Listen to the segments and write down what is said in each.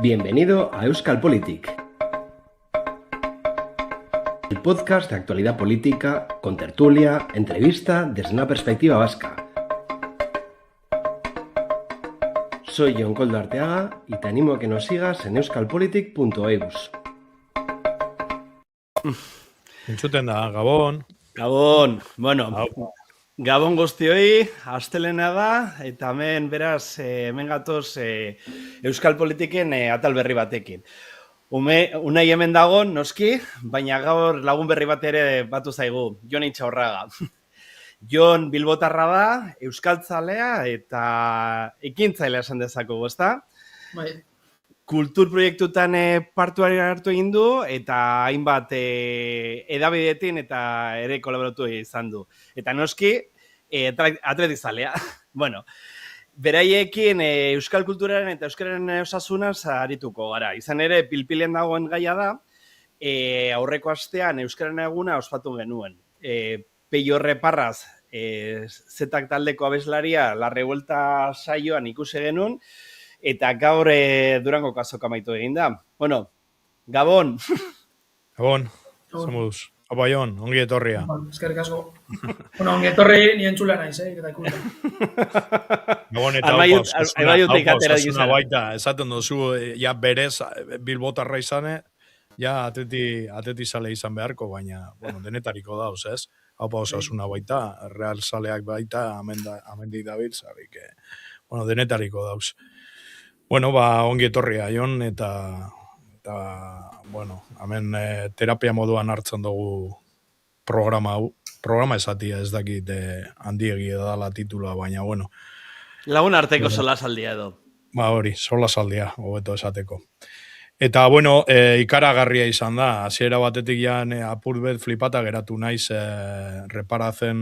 Bienvenido a Euskal Politik, el podcast de actualidad política con tertulia, entrevista desde una perspectiva vasca. Soy Jon Koldo Arteaga y te animo a que nos sigas en euskalpolitik.eus. Entzuten da, Gabon. Gabon, bueno, Hau. Gabon guztioi, astelena da, eta hemen beraz, hemen gatoz Euskal Politiken atal berri batekin. Unai hemen dago, noski, baina gaur lagun berri bat ere batu zaigu, Jon Intxaurraga. Jon Bilbotarra da, euskaltzalea eta ekintzailea esan dezakegu, ezta? Bai. Kultur proiektutan partuari hartu egin du eta hainbat edabideetin eta ere kolaboratu izan du. Eta noski, atletizalea. Bueno, beraiekin euskal kulturaren eta euskararen osasunaz arituko gara. Izan ere, pilpilen dagoen gaia da, aurreko astean euskararen eguna ospatu genuen. Peio Reparraz, zetak taldeko abeslaria, La Revuelta saioan ikusi genuen, eta gaur Durango kasoka amaitu egin da. Bueno, Gabon. Gabon, zer moduz. Opa, Jon, ongi etorria. Eskerrik asko. Bueno, ongi etorri ni entzula naiz, eta ikusten. Gabon eta opa osasuna baita, esaten duzu, ja berez, Bilbotarra izane, ja atletizale izan beharko, baina, bueno, denetariko dauz, ez? Opa osasuna baita, Real Saleak baita, amendik dabil, zabik, bueno, denetariko dauz. Bueno, ongi etorria, Jon, eta bueno, hemen terapia moduan hartzen dugu programa hau. Programa esatia ez dakit handiegia dala titula, baina, bueno. Lagun arteko solasaldia edo. Hori, solasaldia, hobeto esateko. Eta, bueno, ikaragarria izan da. Hasiera batetik jan apurbet flipata geratu naiz reparatzen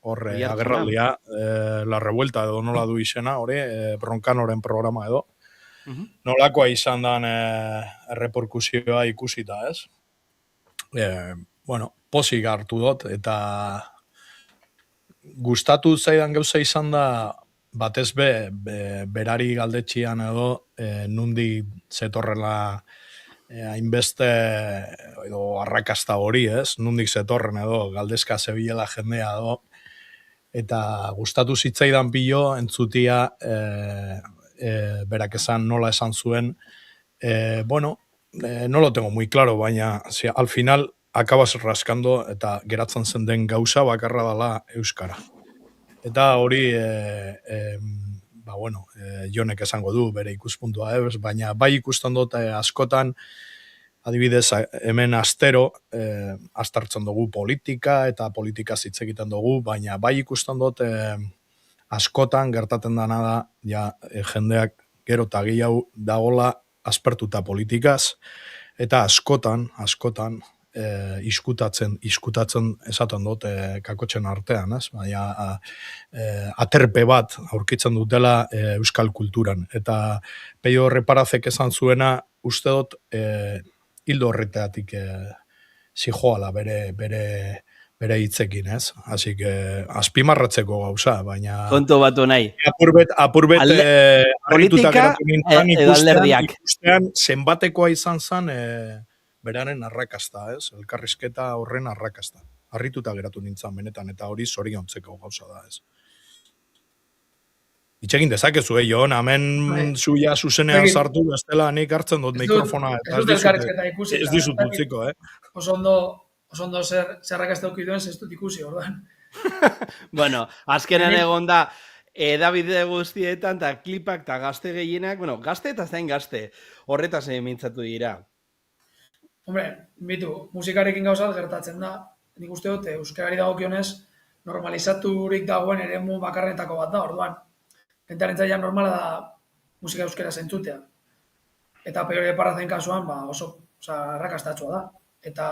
horre agerraldia, La Revuelta edo nola du izena, hori, Broncanoren programa edo. Nolakoa izan dan reperkusioa ikusita, ez? Bueno, posik hartu dut, eta gustatu zaidan gauza izan da, batez berari galdetxian edo, nundi zetorrela hainbeste edo arrakasta hori, ez? Nundik zetorren edo, galdezka zebilela jendea edo, eta gustatu zitzaidan pilo entzutia berak esan nola esan zuen, bueno, no lo tengo muy claro, baina al final acabas rascando eta geratzen zen den gauza bakarra dela euskara. Eta hori, bueno, Jonek esango du bere ikuspuntua, baina bai ikusten dut askotan, adibidez, hemen astero, astartzen dugu politika eta politika hitz egiten dugu, baina bai ikusten dut askotan gertaten dana da, ja, jendeak gero eta gehiago dagola aspertuta politikaz, eta askotan, iskutatzen esaten dut kakotxen artean, ez? Baina aterpe bat aurkitzen dutela euskal kulturan. Eta Peio Reparazek esan zuena, uste dut hildo horretatik zijoala bere hitzekin, ez? Así que azpimarratzeko gauza, baina Kontu batu nahi. Apurbet politika edo alderdiak. Ikustean zenbatekoa izan zen beraren arrakasta, ez? Elkarrizketa horren arrakasta. Harrituta geratu nintzen benetan, eta hori zoriontzeko gauza da, ez? Itxegin dezakezu, Jon, hemen zuia zuzenean sartu, bestela nik hartzen dut mikrofona. Ez dut elkarrizketa ikusi. Ez dizut utziko, Oso ondo zerrakazta duen, ez dut ikusi, orduan. Bueno, azkenean egon da, edabide guztietan, eta klipak, eta gazte gehienak, bueno, gazte eta zain gazte, horretaz mintzatu dira. Hombre, musikarekin gauzat gertatzen da, nik uste dut, euskarari dagokionez, normalizaturik dagoen eremu bakarrenetako bat da, orduan. Pentaren zailan normala da musika euskera zentzutea. Eta Peio Reparrazen kasuan, oso arrakastatsua da. Eta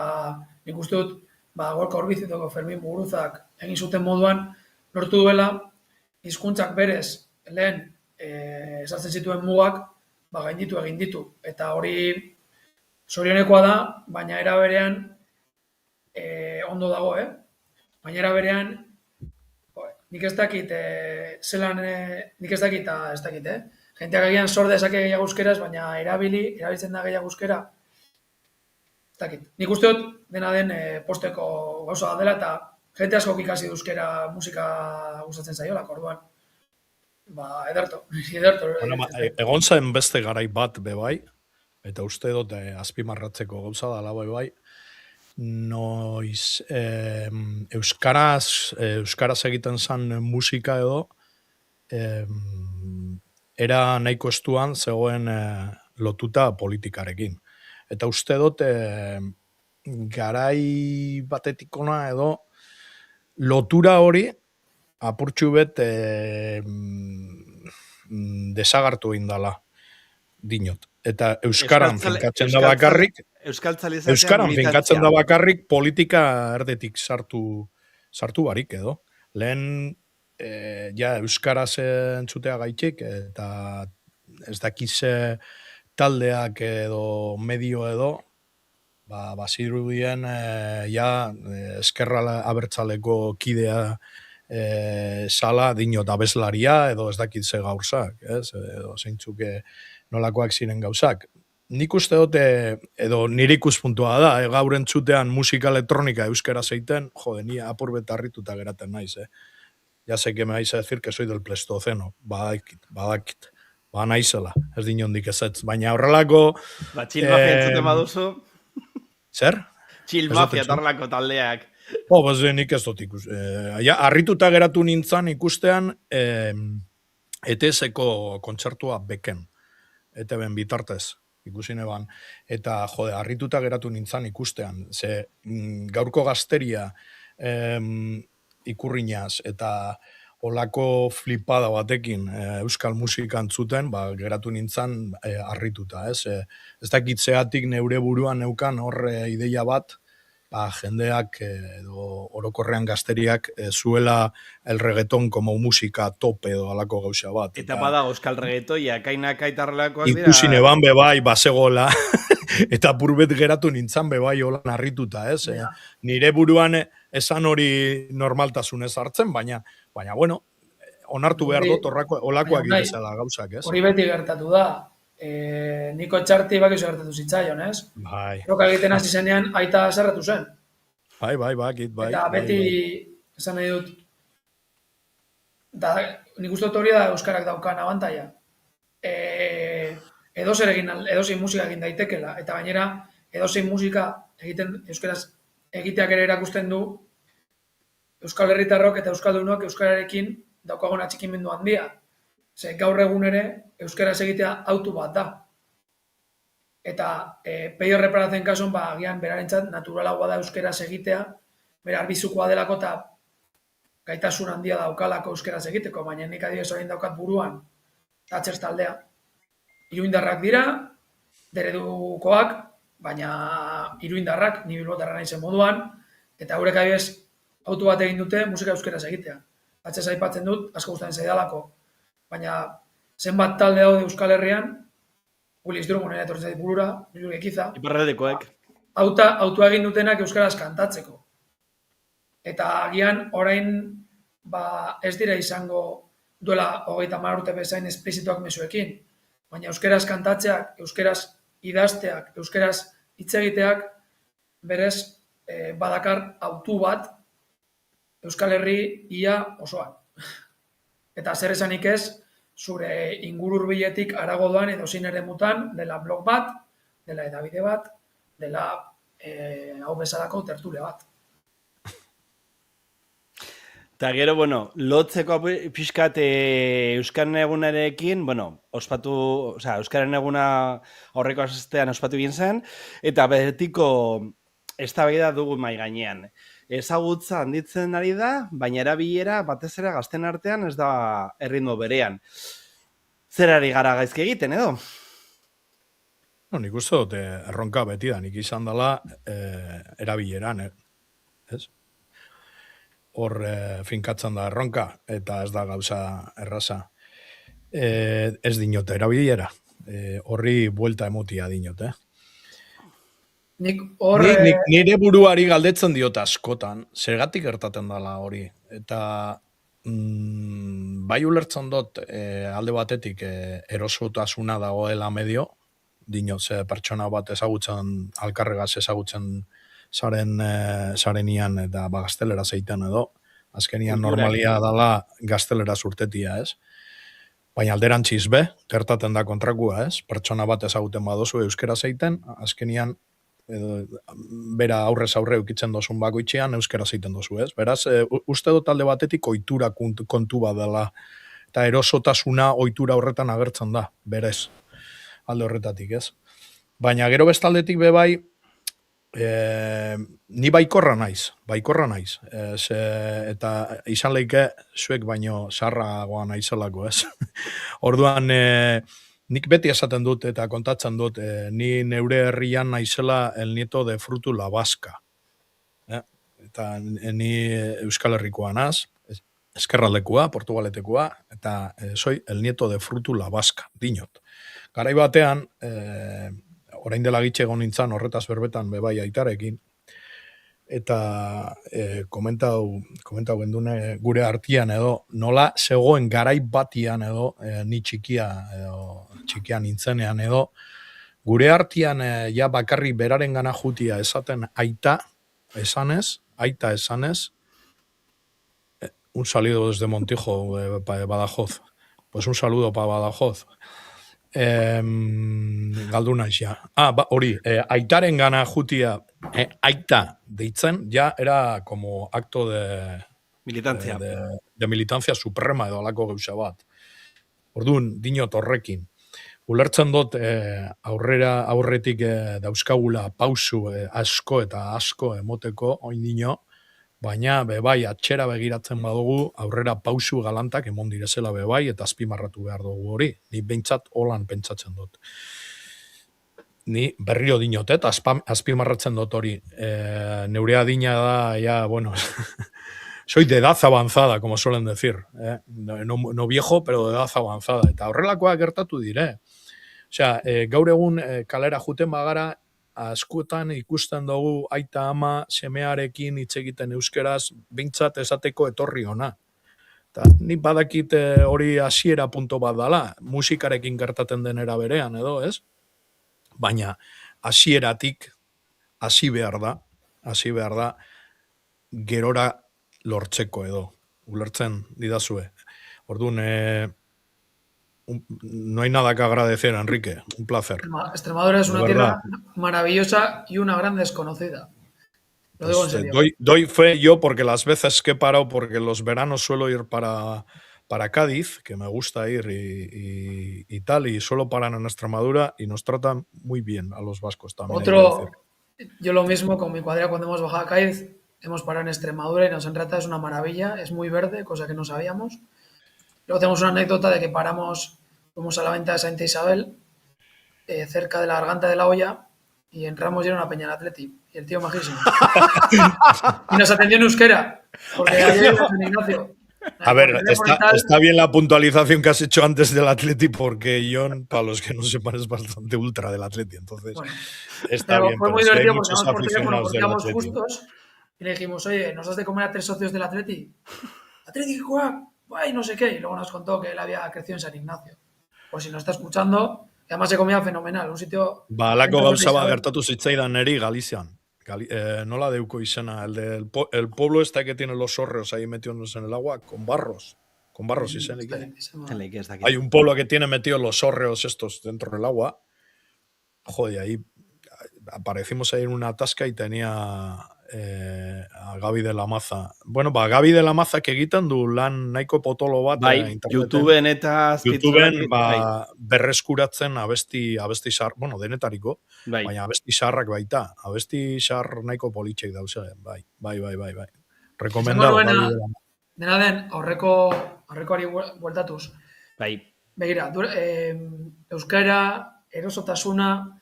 nik uste dut, Gorka Orbizitoko Fermin Muguruzak egin zuten moduan, lortu duela, hizkuntzak berez, lehen ezartzen zituen mugak, gainditu egin ditu. Eta hori zorionekoa da, baina era berean ondo dago, Baina era berean, nik ez dakit, jenteak agian sor dezake gehiago euskeraz, baina erabiltzen da gehiago euskera. Ez dakit. Nik uste dut dena den posteko gauza bat dela, eta jente asko ikasi du euskera musika gustatzen zaiola, orduan. Ederto. Egon zen beste garai bat bebai, eta uste dut azpimarratzeko gauza dela bebai, noiz euskaraz egiten zen musika edo, era nahiko estuan zegoen lotuta politikarekin. Eta uste dut garai batetikona edo lotura hori apurtxu bet desagartu indala dinot. Eta euskaran finkatzen da bakarrik, politika erdetik sartu barik edo. Lehen euskaraz entzutea gaitxik, eta ez dakize taldeak edo medio edo, bazirudien eskerra abertzaleko kidea sala dinot abeslaria edo ez dakitze gauzak, edo zeintzuk nolakoak ziren gauzak. Nik uste dute, edo nire ikuspuntua da, gaur entzutean musika elektronika euskera zeiten, ni apurbet harrituta geraten naiz, Ya sé que me vais a decir que soy del Pleistoceno, badakit, naizela, ez dinondik ezetz, baina horrelako... Chill Mafia entzuten baduzu... Zer? Chill Mafia tarlako taldeak. Nik ez dut ikus. Harrituta geratu nintzan ikustean ETS-eko kontzertua beken. ETB-en bitartez ikusi neban. Eta, harrituta geratu nintzan ikustean. Ze gaurko gazteria ikurrinaz eta olako flipada batekin euskal musika entzuten, geratu nintzan harrituta. Ez dakitzeatik neure buruan neukan hor ideia bat, jendeak edo orokorrean gazteriak zuela el reggaeton como musika top edo alako gauza bat. Eta badago euskal reggaetoia, kainak aitarlakoak dira. Ikusi neban bebai, basegola, eta purbet geratu nintzan bebai holan harrituta, Nire buruan esan hori normaltasunez hartzen, baina bueno, onartu behar dut olakoak irezela gauzak, Hori beti gertatu da. Niko Txarti bakizu gertatu zitzaion, ez? Bai. Roka egiten hasi zenean aita zerratu zen. Bai. Eta beti, esan nahi dut, nik uste dut hori da euskarak daukan abantaia. Edozein musika egin daitekela, eta gainera, edozein musika euskaraz egiteak ere erakusten du Euskal Herritarrok eta Euskaldunok euskararekin daukagun atxikimendu handia. Ze gaur egun ere, euskaraz egitea autu bat da. Eta peio reparatzen kasun, agian berarentzat naturalagoa da euskaraz egitea, bera arbizukoa delako eta gaitasun handia daukalako euskaraz egiteko, baina nik adibidez orain daukat buruan, Thatchers taldea. Iruindarrak dira, deredukoak, baina iruindarrak, ni bilbotarra naizen moduan, eta haurek adibidez autu bat egin dute musika euskaraz egitea. Thatchers aipatzen dut, asko gustatzen zaidalako. Baina zenbat talde daude Euskal Herrian, Willis Drummond ere etortzen zait burura, Bilur Ekiza. Iparraldekoek. Autua egin dutenak euskaraz kantatzeko. Eta agian orain ez dira izango duela 30 urte bezain esplizituak mezuekin. Baina euskaraz kantatzeak, euskaraz idazteak, euskaraz hitz egiteak, berez badakar autu bat Euskal Herri ia osoan. Eta zer esanik ez, zure inguru hurbiletik harago doan edozein eremutan, dela blog bat, dela edabide bat, dela hau bezalako tertule bat. Eta gero, lotzeko pixkat Euskaren egunarekin, Euskaren eguna aurreko astean ospatu egin zen, eta betiko eztabaida dugu mai gainean. Ezagutza handitzen ari da, baina erabilera batez ere gazten artean ez da erritmo berean. Zer ari gara gaizki egiten, edo? Nik uste dut erronka beti da, nik izan dela erabileran, ez? Hor finkatzen da erronka, eta ez da gauza erraza. Ez dinot erabilera, horri buelta emotia dinot, Nire buruari galdetzen diot askotan, zergatik gertatzen dela hori. Eta bai ulertzen dut alde batetik erosotasuna dagoela medio, dino, ze pertsona bat ezagutzen, alkarregaz ezagutzen zarenian eta gaztelera zeiten edo, azkenian normalia dala gaztelera urtetia, ez? Baina alderantziz be, gertaten da kontrakua, ez? Pertsona bat ezaguten badozu euskera zeiten, azkenian bera aurrez aurre eukitzen dozun bakoitzean euskera zeiten dozu, ez? Beraz, uste dut alde batetik ohitura kontu bat dela, eta erosotasuna ohitura horretan agertzen da, berez, alde horretatik, ez? Baina gero bestaldetik be bai, ni baikorra naiz, eta izan leike zuek baino sarragoa naizelako, ez? Orduan, nik beti esaten dut eta kontatzen dut, ni neure herrian naizela el nieto de frutu la vasca. Eta ni Euskal Herrikoa naz, eskerraldekoa, portugaletekoa, eta soy el nieto de frutu la vasca, dinot. Garai batean, orain dela gitxe egon nintzen horretaz berbetan bebai aitarekin, eta komentau gendune gure artian edo, nola zegoen garai batian edo, ni txikia nintzenean edo, gure artian ja bakarri beraren gana jutia esaten aita esanez, un saludo desde Montijo, Badajoz, pues un saludo para Badajoz, galduna ja. Hori, aitaren gana jutia aita deitzen, ja era como acto de militancia. De militancia suprema edo alako gauza bat. Orduan, dinot horrekin. Ulertzen dut aurretik dauzkagula pausu asko eta asko emoteko, oin dino, baina bebai atxera begiratzen badugu aurrera pausu galantak emon direzela bebai eta azpimarratu behar dugu hori. Ni behintzat holan pentsatzen dut. Ni berrio dinotet, azpimarratzen dut hori. Neure adina da, ya, bueno, soy de edad avanzada, como suelen decir. No viejo, pero de edad avanzada. Eta horrelakoa gertatu dire. Osea, gaur egun kalera juten bagara, askotan ikusten dugu aita ama semearekin hitz egiten euskeraz, behintzat esateko etorri ona. Eta nik badakit hori hasiera punto bat dala, musikarekin gertaten denera berean edo, ez? Baina hasieratik hasi behar da gerora lortzeko edo, ulertzen didazue. Orduan, no hay nada que agradecer, Enrique. Un placer. Extremadura es una tierra maravillosa y una gran desconocida. Lo digo en serio. Doy fe yo porque las veces que he parado, porque los veranos suelo ir para Cádiz, que me gusta ir y tal, y solo paran en Extremadura y nos tratan muy bien a los vascos también. Yo lo mismo con mi cuadrilla cuando hemos bajado a Cádiz, hemos parado en Extremadura y nos han tratado, es una maravilla, es muy verde, cosa que no sabíamos. Luego tenemos una anécdota de que fuimos a la venta de Santa Isabel, cerca de la Garganta de la Olla, y entramos y era una peña en Atleti. Y el tío majísimo. Y nos atendió en euskera, porque ayer era San Ignacio. A ver, está bien la puntualización que has hecho antes del Atleti, porque John, para los que no sepan, es bastante ultra del Atleti, entonces bueno, está bien. Fue muy divertido porque por teléfono, porque íbamos justos, y le dijimos, oye, ¿nos has de comer a 3 socios del Atleti? Atleti, guau. Y no sé qué, y luego nos contó que él había crecido en San Ignacio. Por si nos está escuchando, además se comía fenomenal, un sitio... Alako gauza bat gertatu zitzaidan neri Galizian. No la deuko izena, el pueblo este que tiene los hórreos ahí metidos en el agua, con barros izenik. Hay un pueblo que tiene metidos los hórreos estos dentro del agua. Joder, ahí aparecimos ahí en una tasca y tenía... a Gabi de la Maza. Bueno, Gabi de la Maza egiten du lan nahiko potolo bat YouTubeen eta YouTubeen berreskuratzen abesti zahar, bueno, denetariko, baina abesti zaharrak baita. Abesti zahar nahiko politxek dauze, bai. Rekomendado. Dena den, aurrekoari bueltatuz. Begira, euskara, erosotasuna,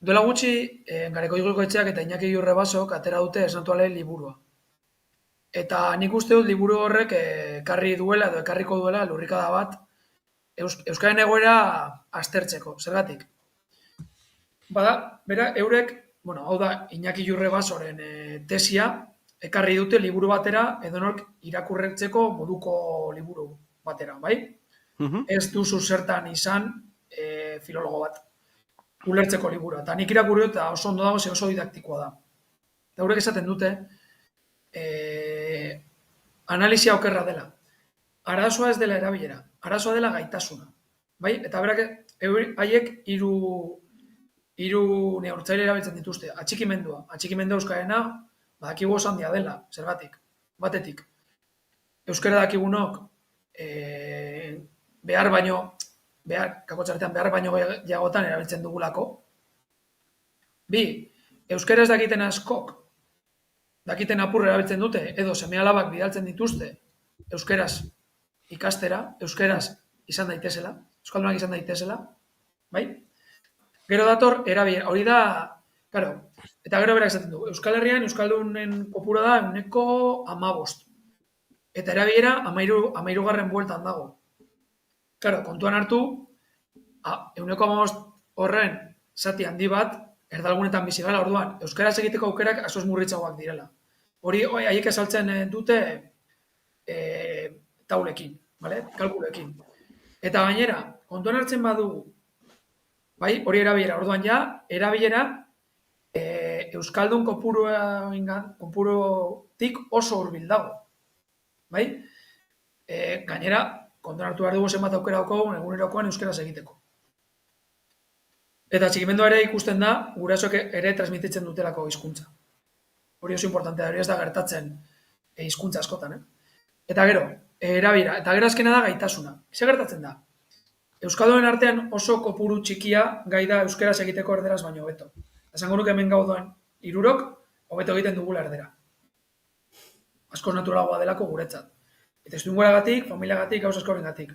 duela gutxi, Gareko Iguriko Etxeak eta Iñaki Iurrebasok atera dute Esnatuale liburua. Eta nik uste dut liburu horrek ekarri duela edo ekarriko duela lurrikada bat euskaren egoera aztertzeko, zergatik. Bada, bera, eurek, bueno, hau da Iñaki Iurrebasoren tesia, ekarri dute liburu batera, edonork irakurretzeko moduko liburu batera, bai? Ez duzu zertan izan filologo bat, ulertzeko libura. Eta nik irakurri eta oso ondo dago, ze oso didaktikoa da. Eta horrek esaten dute, analisia okerra dela. Arazoa ez dela erabilera, arazoa dela gaitasuna. Bai? Eta berak, haiek hiru neurtzaile erabiltzen dituzte. Atxikimendua euskarena, badakigu oso handia dela, zergatik, batetik. Euskara dakigunok, behar baino gehiagotan erabiltzen dugulako. Bi, euskara ez dakiten askok, dakiten apur erabiltzen dute, edo seme-alabak bidaltzen dituzte, euskaraz ikastera, euskaraz izan daitezela, euskaldunak izan daitezela, bai? Gero dator, erabilera, hori da, claro, eta gero berak esaten du, Euskal Herrian, euskaldunen kopura da 15%. Eta erabilera 13. bueltan dago. Claro, kontuan hartu, 15% horren zati handi bat, erdalgunetan bizi gara, orduan, euskaraz egiteko aukerak asoz murritzagoak direla. Hori, haiek esaltzen dute taulekin, vale? Kalkulekin. Eta gainera, kontuan hartzen badugu, bai, hori erabilera, orduan ja, erabilera euskaldun kopurutik oso hurbil dago. Bai? Gainera, kontuan hartu behar dugu zenbat aukera daukagun egunerokoan euskaraz egiteko. Eta txikimendua ere ikusten da, gurasoek ere transmititzen dutelako hizkuntza. Hori oso importantea, hori ez da gertatzen hizkuntza askotan. Eta gero, erabilera, eta gero azkena da gaitasuna. Ze gertatzen da? Euskaldunen artean oso kopuru txikia gai da euskaraz egiteko erderaz baino hobeto. Esango nuke hemen gauduen 3 hobeto egiten dugula erdera. Askoz naturalagoa delako guretzat. Eta estuinguaragatik, familiagatik, gauz askorengatik.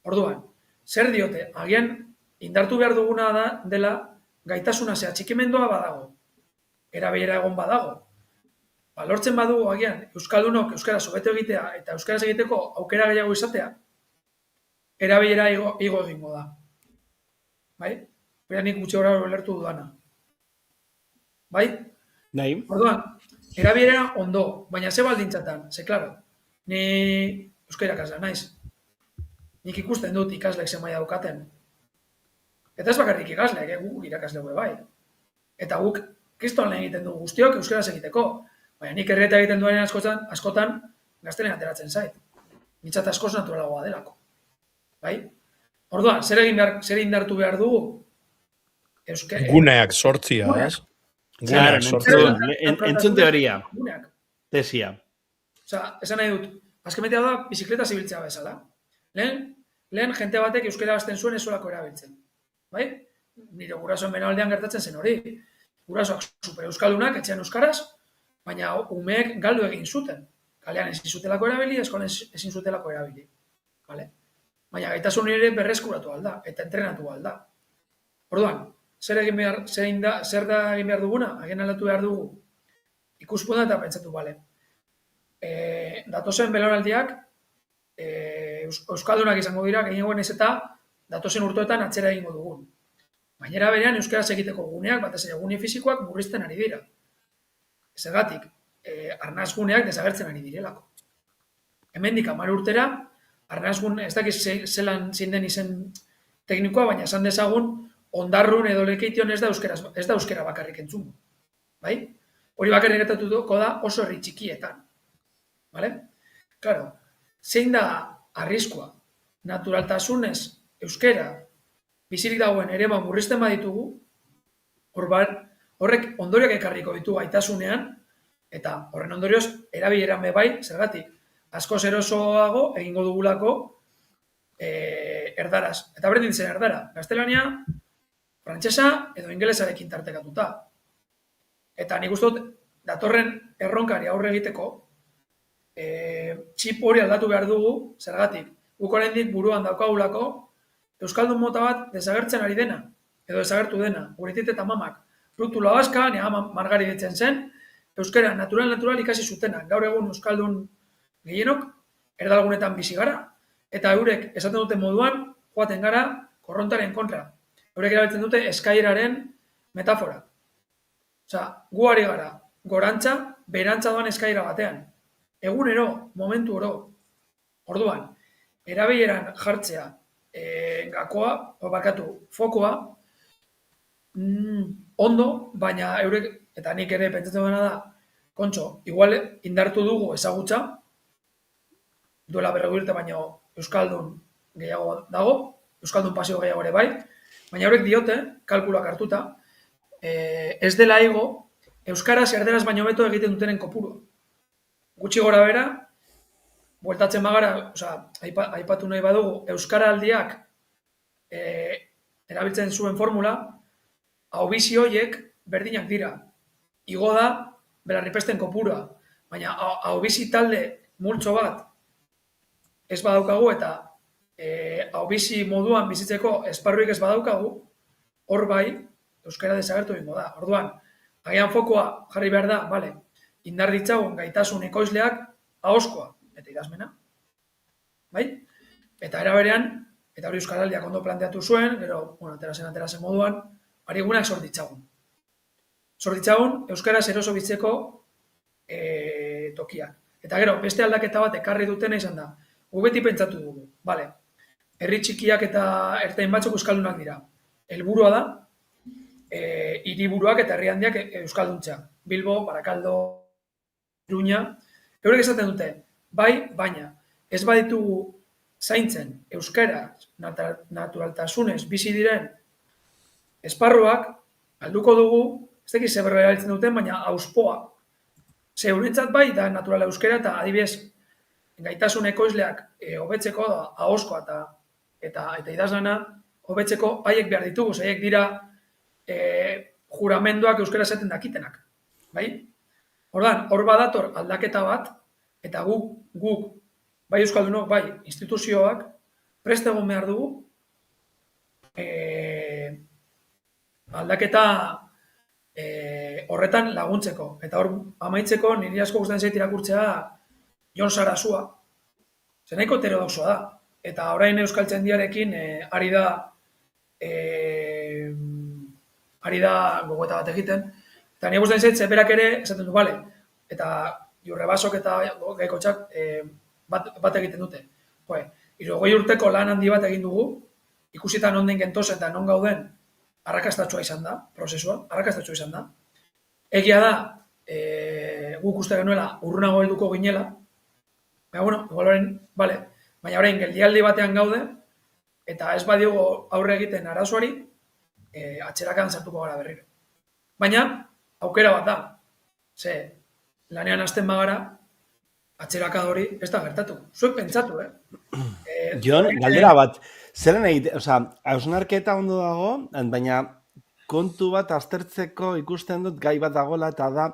Orduan, zer diote? Agian indartu behar duguna da dela gaitasuna zea txikimendua badago. Erabilera egon badago. Lortzen badugu agian euskaldunok euskaraz hobeto egitea eta euskaraz egiteko aukera gehiago izatea, erabilera igo egingo da. Bai? Bera nik gutxi horra ulertu dudana. Bai? Nahi. Orduan, erabilera ondo, baina ze baldintzatan, ze klaro, ni euskara ikasle naiz. Nik ikusten dut ikasleek ze maila daukaten. Eta ez bakarrik ikasleek, guk irakasle bai. Eta guk kriston lehen egiten dugu guztiok euskaraz egiteko. Baina nik erreta egiten duen askotan gaztelen ateratzen zait. Nitzat askoz naturalagoa delako. Bai? Orduan, zer indartu behar dugu? Guneak sortzia, ez? Guneak sortzia. Entzun teoria. Guneak. Tesia. Osa, esan nahi dut, azkemetea da bizikleta zibiltzea bezala. Lehen jente batek euskara gazten zuen esolako erabiltzen. Bai? Nire gurasoen benaldean gertatzen zen hori. Gurasoak super euskaldunak, etxean euskaraz, baina umeek galdu egin zuten. Kalean ezin zutelako erabili, eskolen ezin zutelako erabili. Vale? Baina gaitasun ere berreskuratu alda, eta entrenatu alda. Orduan, zer da egin behar duguna? Agen aldatu behar dugu. Ikuspunta eta pentsatu, bale. Datozen belaunaldiak, euskaldunak izango dira, gehiagoen ez eta datozen urteetan atzera egingo dugun. Gainera berean, euskaraz egiteko guneak, batez ere gune fisikoak murrizten ari dira. Zergatik, arnaz guneak desagertzen ari direlako. Hemendik 10 urtera, arnaz gune, ez dakiz zelan zinden izen teknikoa, baina esan dezagun, ondarrun edo lekeition ez da euskara bakarrik entzungo. Bai? Hori bakarrik gertatuko da oso herri txikietan. Vale? Claro, zein da arriskua? Naturaltasunez, euskara, bizirik dagoen ere murrizten baditugu, horrek ondorioak ekarriko ditu gaitasunean, eta horren ondorioz erabileran bai, zergatik, askoz erosoago egingo dugulako erdaraz. Eta berdin zen erdara, gaztelania, frantsesa edo ingelesarekin tartekatuta. Eta nik uste dut, datorren erronkari aurre egiteko, txip hori aldatu behar dugu, zergatik, guk oraindik buruan daukagulako, euskaldun mota bat desagertzen ari dena, edo desagertu dena, guretit eta mamak, rutula bazka, nea margari ditzen zen, euskara natural ikasi zutenak. Gaur egun euskaldun gehienok, erdalgunetan bizi gara, eta eurek esaten duten moduan, joaten gara korrontaren kontra. Eurek erabiltzen dute eskaieraren metafora. Osa, gu ari gara gorantza, berantza doan eskaira batean. Egunero, momentu oro. Orduan, erabileran jartzea gakoa, fokoa, ondo, baina eurek, eta nik ere pentsatzen dena da, kontxo, igual indartu dugu ezagutza, duela 40 urte baino euskaldun gehiago dago, euskaldun pasio gehiago ere bai, baina eurek diote, kalkulak hartuta, ez dela igo, euskaraz erderaz baino beto egiten dutenen kopuru. Gutxi gora bera, bueltatzen bagara, aipatu nahi badugu, euskara aldiak erabiltzen zuen formula, hau bizi horiek berdinak dira. Igo da, belarripesten kopura, baina hau bizi talde multzo bat ez badaukagu eta hau bizi moduan bizitzeko esparruik ez badaukagu, hor bai, euskara desagertu bingo da. Orduan, agian fokoa jarri behar da, vale, indar ditzagun gaitasun ekoizleak ahoskoa eta idazmena. Bai? Eta era berean, eta hori Euskal Aldiak ondo planteatu zuen, gero, aterazen moduan, ari gunak sort ditzagun. Sort ditzagun, euskaraz eroso bitzeko tokiak. Eta gero, beste aldaketa bat ekarri dutena izan da. Gu beti pentsatu dugu, vale, herri txikiak eta ertain batzuk euskaldunak dira. Helburua da, hiriburuak eta herri handiak euskalduntza. Bilbo, Barakaldo, Iruña, eurek esaten dute, bai, baina, ez baditugu zaintzen euskara naturaltasunez bizi diren esparruak, alduko dugu, ez dakiz zeberra erabiltzen duten, baina auspoa. Zeurentzat bai, da naturala euskara eta adibidez, gaitasun ekoizleak hobetzeko da, ahoskoa eta idazlana hobetzeko haiek behar ditugu, haiek dira juramenduak euskara esaten dakitenak. Bai? Ordan, hor badator aldaketa bat, eta guk, bai euskaldunok, bai instituzioak, prest egon behar dugu, aldaketa horretan laguntzeko. Eta hor amaitzeko, niri asko gustatzen zait irakurtzea Jon Sarasua. Zer nahiko heterodoxoa da. Eta orain Euskaltzaindiarekin ari da gogoeta bat egiten. Eta nire gustatzen zait, zeberak ere, esaten du, bale, eta Jurrebasok eta Gaikotxak bat egiten dute. 60 urteko lan handi bat egin dugu, ikusita non den gentozen eta non gauden, arrakastatsua izan da, prozesua, arrakastatsua izan da. Egia da, guk uste genuela urrunago helduko ginela, baina orain geldialdi batean gaude, eta ez badiogo aurre egiten arazoari, atxerakan sartuko gara berriro. Baina, aukera bat da, ze lanean hasten bagara, atxerakad hori ez da gertatu. Zuek pentsatu, Jon, galdera bat, zeren egite, hausnarketa ondo dago, baina kontu bat aztertzeko ikusten dut gai bat dagoela, eta da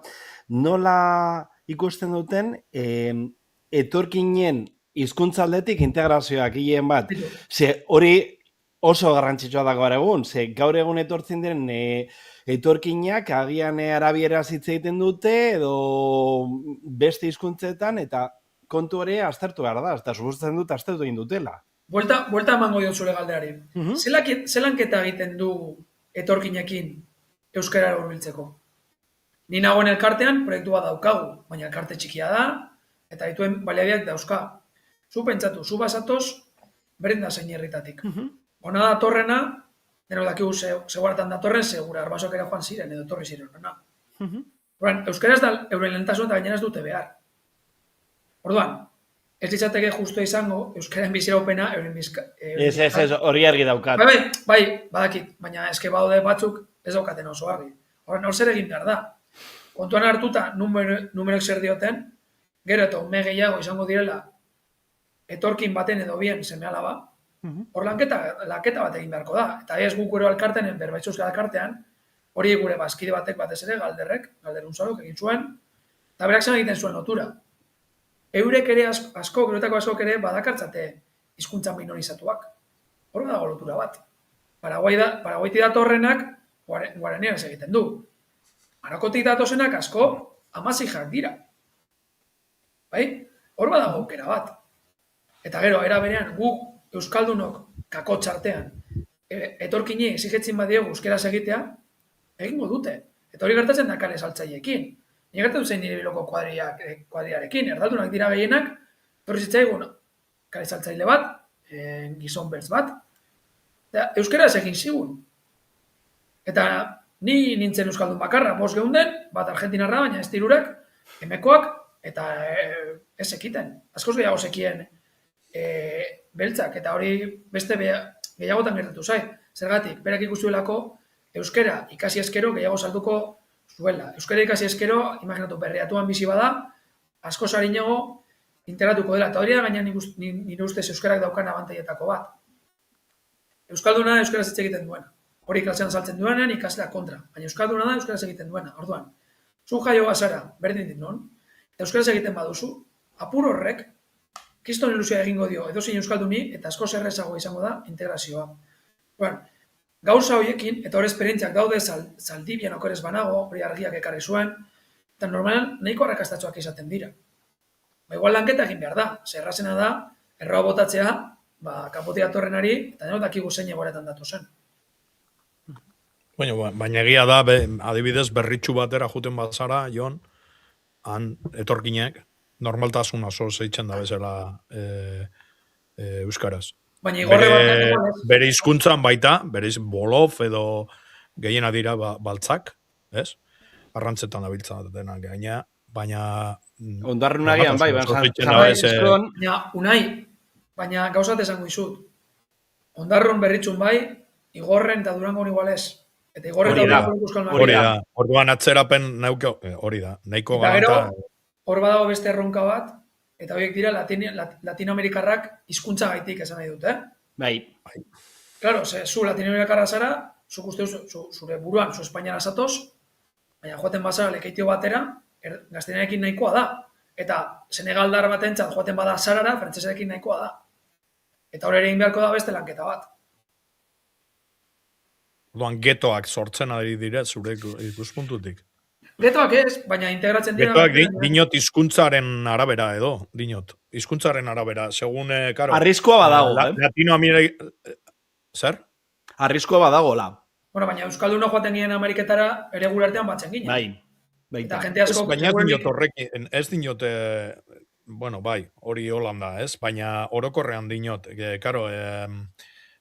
nola ikusten duten etorkinen hizkuntzaldetik integrazioak hilen bat. Ze hori oso garrantzitsua dago gaur egun, ze gaur egun etortzen diren etorkinak agian arabieraz hitz egiten dute edo beste hizkuntzetan eta kontu hori aztertu behar da, eta suposatzen dut aztertu egin dutela. Buelta emango diot zure galderari. Zelanketa egiten du etorkinekin euskara hurbiltzeko? Ni nagoen elkartean proiektu bat daukagu, baina elkarte txikia da, eta dituen baliabideak dauzka. Zu pentsatu, zu basatoz, beren da zein herritatik. Ona datorrena, denok dakigu zegoartan datorren, segura arbasok ere joan ziren, edo etorri ziren. Euskaraz da euren lehentasun eta gainera ez dute behar. Orduan, ez ditzateke justu izango, euskaren biziraupena euren bizka... Ez, hori argi daukat. Bai, badakit, baina eske baude batzuk ez daukaten oso argi. Hor zer egin behar da. Kontuan hartuta, numerok zer dioten, gero eta ume gehiago izango direla, etorkin baten edo bien seme alaba, hor lanketa bat egin beharko da. Eta ez guk gure alkartean, berbaitxuzka alkartean, hori gure bazkide batek batez ere, galderun zarok egin zuen, eta berak zen egiten zuen lotura. Eurek ere asko, gerotako askok ere badakartzate hizkuntza minorizatuak. Hor dago lotura bat. Paraguaiti datorrenak guaranieraz egiten du. Marokotik datozenak asko amazijak dira. Bai? Hor badago aukera bat. Eta gero, era berean, guk euskaldunok kakotxartean etorkini exigetzen badiegu euskeraz egitea, egingo dute. Eta hori gertatzen da kale saltzaileekin. Igertatu zein nire biloko kuadriarekin, erdaldunak dira gehienak, torri zitzaigun, karizaltzaile bat, gizon bertz bat, eta euskaraz egin zigun. Eta ni nintzen euskaldun bakarra, bost geunden, bat argentinarra, baina ez tirurak, emekoak, eta ez ekiten. Askoz gehiago zekien beltzak, eta hori beste gehiagotan gertatu zai. Zergatik, berak ikustuelako, euskara ikasi eskero gehiago salduko zuela. Euskara ikasi eskero, imaginatu, berriatuan bizi bada, askoz harinago integratuko dela. Eta hori da gaina nire ustez euskarak daukan abantaietako bat. Euskalduna da euskaraz hitz egiten duena. Hori klasean saltzen duenean ikaslea kontra. Baina euskalduna da euskaraz egiten duena. Orduan, zu jaio bazara, berdin dit non, eta euskaraz egiten baduzu, apur horrek, kiston ilusioa egingo dio edozein euskalduni, eta askoz errezago izango da integrazioa. Bueno, gauza horiekin, eta hori esperientziak daude, Zaldibian okerez banago, hori argiak ekarri zuen, eta normalan nahiko arrakastatxoak izaten dira. Ba, igual lanketa egin behar da, zerrazena da, erroa botatzea, kanpotik atorrenari, eta nero dakigu zein egoretan datu zen. Baina egia da, adibidez, berritxu batera juten bat zara, Jon, han etorkinek, normaltasun oso zeitzen da bezala euskaraz. Baina igorre bere hizkuntzan baita, bere bolof edo gehiena dira baltzak, ez? Arrantzetan da biltza dena gaina, baina... Ondarrun agian, bai, unai, baina gauzat esango izut. Ondarrun berritxun bai, igorren eta durangon igualez. Eta igorren eta durangon hori da, orduan atzerapen hori da, nahiko galanta... Hor badago beste erronka bat, eta horiek dira latinoamerikarrak hizkuntza gaitik esan nahi dut, Bai. Claro, zu latinoamerikarra zara, zuk uste zure buruan, zu Espainiara zatoz, baina joaten bazara lekeitio batera, gaztenearekin nahikoa da. Eta Senegaldar batentzat joaten bada Sarara, frantsesarekin nahikoa da. Eta hori ere egin beharko da beste lanketa bat. Orduan getoak sortzen ari dire zure ikuspuntutik. Getoak ez, baina integratzen dira... Getoak dinot hizkuntzaren arabera edo, dinot. Hizkuntzaren arabera, segun, karo... Arriskoa badago, Latinoamerika... Zer? Arriskoa badago, la. Bueno, baina Euskalduna joaten ginen Ameriketara ere gure artean batzen ginen. Bai. Eta jente asko... Baina ez dinot horrekin, ez dinot... Bueno, bai, hori Holanda, ez? Baina orokorrean dinot, karo...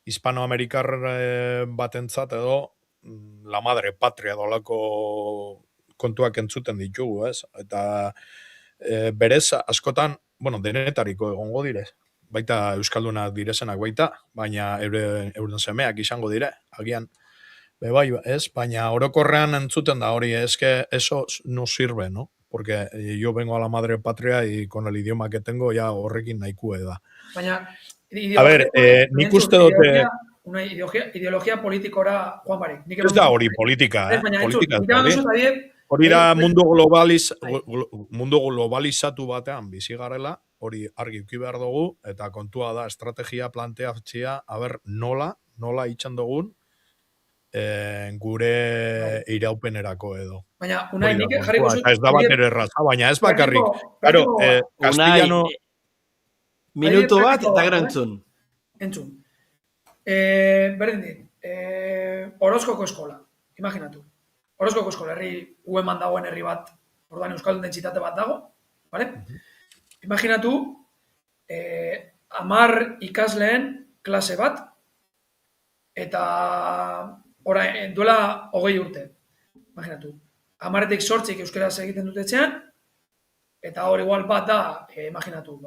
Hispanoamerikar batentzat edo la madre patria dolako kontuak entzuten ditugu, ez? Eta berez askotan, bueno, denetariko egongo dire. Baita euskaldunak direzenak baita, baina euren semeak izango dire, agian. Bai, ez? Baina orokorrean entzuten da hori, eske eso no sirve, ¿no? Porque yo vengo a la madre patria y con el idioma que tengo ya horrekin nahikue da. Baina a ver, nik uste dute... Una ideologia politikora joan barik. Ez da hori politika, politika. Hori da mundu globalizatu batean bizi garela, hori argi uki behar dugu, eta kontua da estrategia planteatzea, aber nola itxan dugun, gure iraupenerako edo. Baina, unai, nik jarriko zut... Ez da bat ere erraza, baina ez bakarrik. Claro, castellano... Minuto bat eta gero entzun. Entzun. Berdin dit, Orozkoko eskola, imaginatu. Orozkoko eskola, herri ueman dagoen herri bat, orduan euskaldun dentsitate bat dago, vale? Imaginatu, 10 ikasleen klase bat, eta duela 20 urte. Imaginatu, 10etik 8 euskaraz egiten dut etxean, eta hor igual bat da, imaginatu,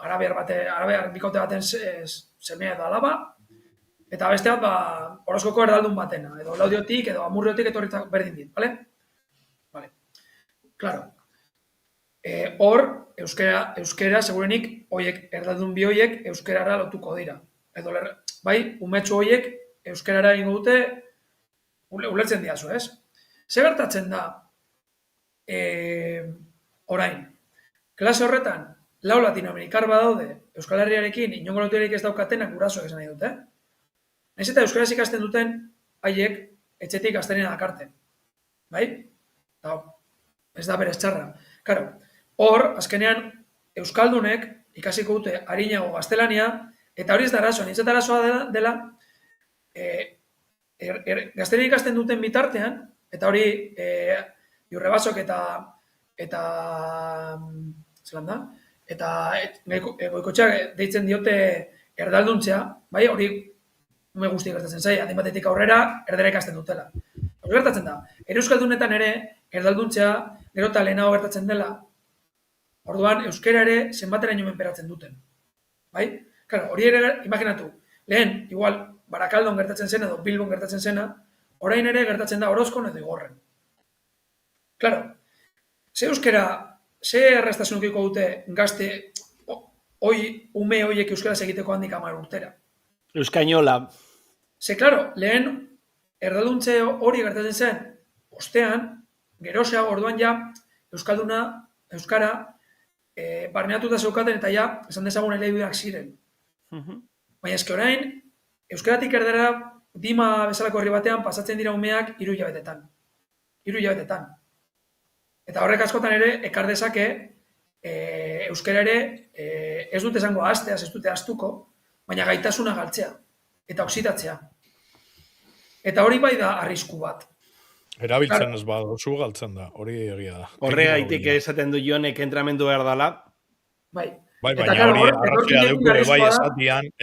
arabiar bikote baten semea edo alaba, eta beste bat, Orozkoko erdaldun batena, edo Laudiotik, edo Amurriotik, etorritzak berdin dit, bale? Bale. Claro. Hor, euskera, segurenik, erdaldun bi hoiek, euskerara lotuko dira. Edo, bai, umetxu hoiek, euskerara ingo dute, ulertzen diazu, ez? Ze gertatzen da, orain, klase horretan, 4 latinoamerikar badaude, Euskal Herriarekin, inongo loturik ez daukatenak gurasoak esan nahi dute. Naiz eta euskaraz ikasten duten, haiek, etxetik gaztenena dakarten. Bai? Eta, ez da berez txarra. Karo, hor, azkenean, euskaldunek ikasiko dute harinago gaztelania, eta hori ez da arazoa, nintzat arazoa dela, gaztelania ikasten duten bitartean, eta hori, Jurrebasok eta eta zelan da, eta Goikotxeak deitzen diote erdalduntzea, bai, hori ume guzti gertatzen zai, adin batetik aurrera erdera ikasten dutela. Hori gertatzen da, euskaldunetan ere erdalduntzea gero eta lehenago gertatzen dela, orduan euskera ere zenbateraino menperatzen duten. Bai? Claro, hori ere, imaginatu, lehen, igual, Barakaldon gertatzen zena edo Bilbon gertatzen zena, orain ere gertatzen da Orozkon edo Igorren. Claro, ze euskera, ze erraztasunukiko dute gazte, ume hoiek euskaraz egiteko handik 10 urtera. Euskainola. Ze, claro, lehen erdaduntze hori gertatzen zen, ostean, geroseago orduan ja, euskara, barneatuta zeukaten eta ja, esan dezagun elebideak ziren. Baina eske orain, euskaratik erdera dima bezalako herri batean pasatzen dira umeak 3 hilabetetan. 3 hilabetetan. Eta horrek askotan ere, ekar dezake, euskara ere, ez dute esango ahazteaz, ez dute ahaztuko, baina gaitasuna galtzea, eta oxidatzea. Eta hori bai da arrisku bat. Erabiltzen ez baduzu galtzen da, hori egia da. Horregaitik esaten du Jonek entramendu behar dala. Bai. Bai, baina hori arrazia deuke, bai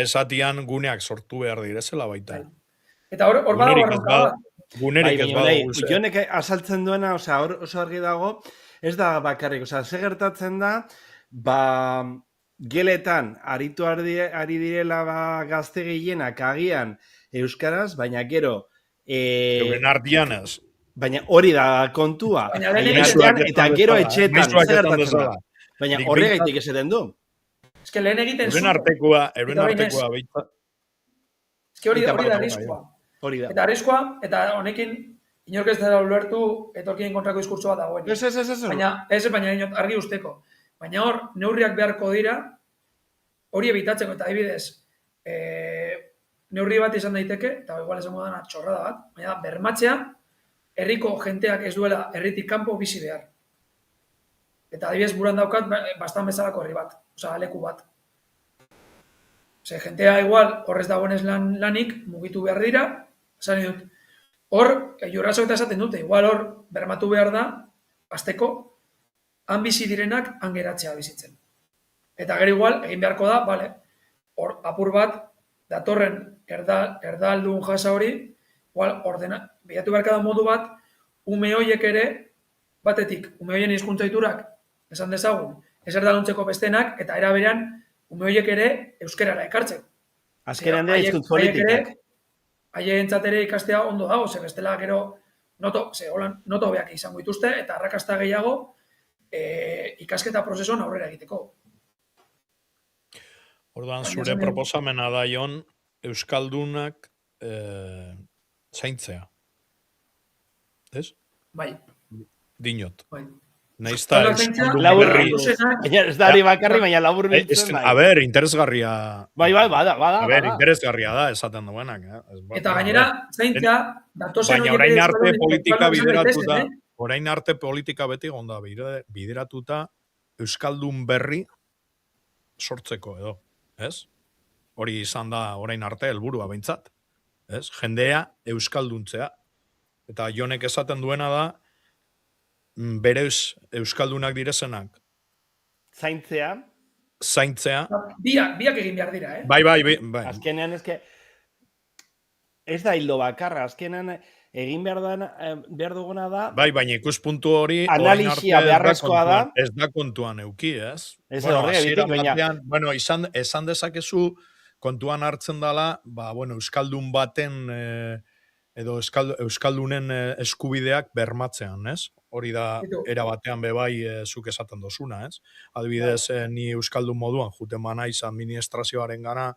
esatian guneak sortu behar direzela baita. Eta hor badago arrazka da. Gunerik ez badago. Jonek asaltzen duena, hor oso argi dago, ez da bakarrik, ze gertatzen da, geletan aritu ari direla gazte gehienak agian euskaraz, baina gero... Euren ardianaz. Baina hori da kontua. Eta gero etxetan, ze gertatzen da. Baina horregaitik esaten du. Ez que lehen egiten euren artekoa behitza. Ez que hori da arriskua. Eta arriskua, eta honekin inork ez dara ulertu etorkien kontrako diskurtsoa dagoen. Baina argi usteko. Baina hor, neurriak beharko dira, hori ebitatzeko, eta adibidez, neurri bat izan daiteke, eta igual esango dana txorrada bat, baina bermatzea, herriko jenteak ez duela herritik kanpo bizi behar. Eta adibidez buruan daukat, bastan bezalako herri bat, leku bat. Jentea igual, horrez dagoenez lanik, mugitu behar dira, esan dut, hor, jurraso eta esaten dute, igual hor, bermatu behar da, azteko, han bizi direnak, han geratzea bizitzen. Eta gero igual, egin beharko da, hor, apur bat, datorren erdaldun jasa hori, igual, bilatu beharka da modu bat, ume hoiek ere, batetik, ume hoien hizkuntza ohiturak, esan dezagun, ez erdalduntzeko bestenak, eta era berean, ume horiek ere euskerara ekartzen. Azkenean dira hizkuntz politikak. Haientzat ere ikastea ondo dago, ze bestela gero noto beak izango dituzte, eta arrakasta gehiago ikasketa prozesuan aurrera egiteko. Orduan, zure proposamena da, Jon, euskaldunak zaintzea. Ez? Bai. Dinot. Bai. Naizta ez da ari bakarri, baina labur biltzen. A ber, interesgarria. Bai, bada. A ber, interesgarria da, esaten duenak. Eta gainera, zaintza, datozen baina orain arte politika bideratuta, orain arte politika beti gonda bideratuta euskaldun berri sortzeko edo, ez? Hori izan da orain arte helburua behintzat, ez? Jendea euskalduntzea. Eta Jonek esaten duena da, bere euskaldunak direzenak. Zaintzea. Biak egin behar dira, eh? Bai. Azkenean ez da hildo bakarra, azkenean egin behar duguna da... Bai, baina ikuspuntu hori... Analisia beharrezkoa da... Ez da kontuan euki, ez? Ez horregatik, baina... Bueno, esan dezakezu kontuan hartzen dela, euskaldun baten... edo euskaldunen eskubideak bermatzean, ez? Hori da, era batean bebai zuk esaten dozuna, ez? Adibidez, ni euskaldun moduan, juten naiz administrazioaren gana,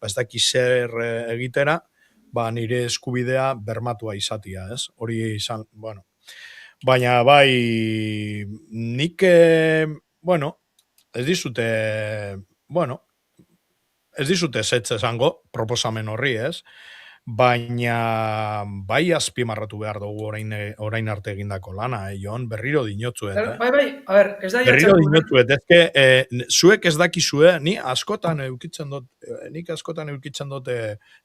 ez daki zer egitera, nire eskubidea bermatua izatia, ez? Hori izan, baina bai, nik, ez dizute zetze esango, proposamen horri, ez? Baina bai azpimarratu behar dugu orain arte egindako lana, Jon, berriro dinotzuet. Bai, a ber, ez da berriro dinotzuet, zuek ez dakizue, nik askotan eukitzen dut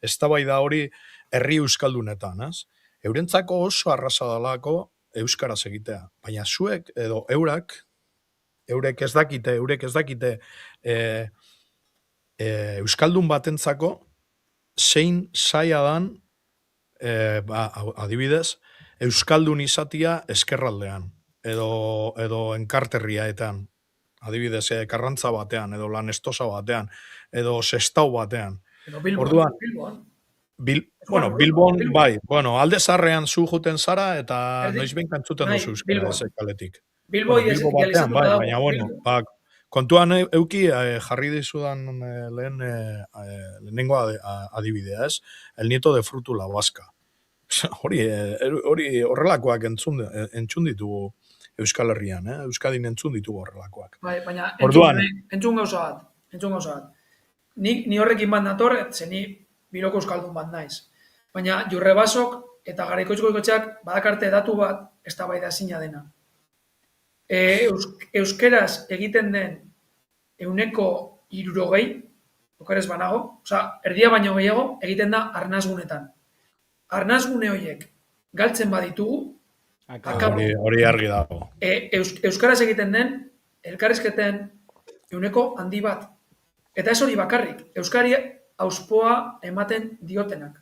eztabaida hori herri euskaldunetan, ez? Eurentzako oso arrasa dalako euskaraz egitea. Baina zuek, edo eurek ez dakite euskaldun batentzako zein zaila dan, adibidez, euskaldun izatia eskerraldean, edo enkarterriaetan, adibidez, karrantza batean, edo lanestosa batean, edo sestau batean. Orduan, Bilbon, bai. Bueno, alde zarrean zu juten zara, eta noiz behin kantzuten duzu euskara kaletik. Bilbo batean, bai, baina, bueno, kontuan euki jarri dizudan lehenengo adibidea, ez? El nieto de frutu la vasca. Hori horrelakoak entzun ditugu Euskal Herrian, Euskadin entzun ditugu horrelakoak. Bai, baina entzun gauza bat. Ni horrekin bat nator, ze ni Biloko euskaldun bat naiz. Baina Jurrebasok eta Garaikoetxeak badakarte datu bat eztabaida ezina dena. Euskeraz egiten den 60%, okerez banago, erdia baino gehiago egiten da arnazgunetan. Arnazgune horiek galtzen baditugu, hori argi dago. Euskaraz egiten den elkarrizketen 1% handi bat. Eta ez hori bakarrik, Euskari auspoa ematen diotenak.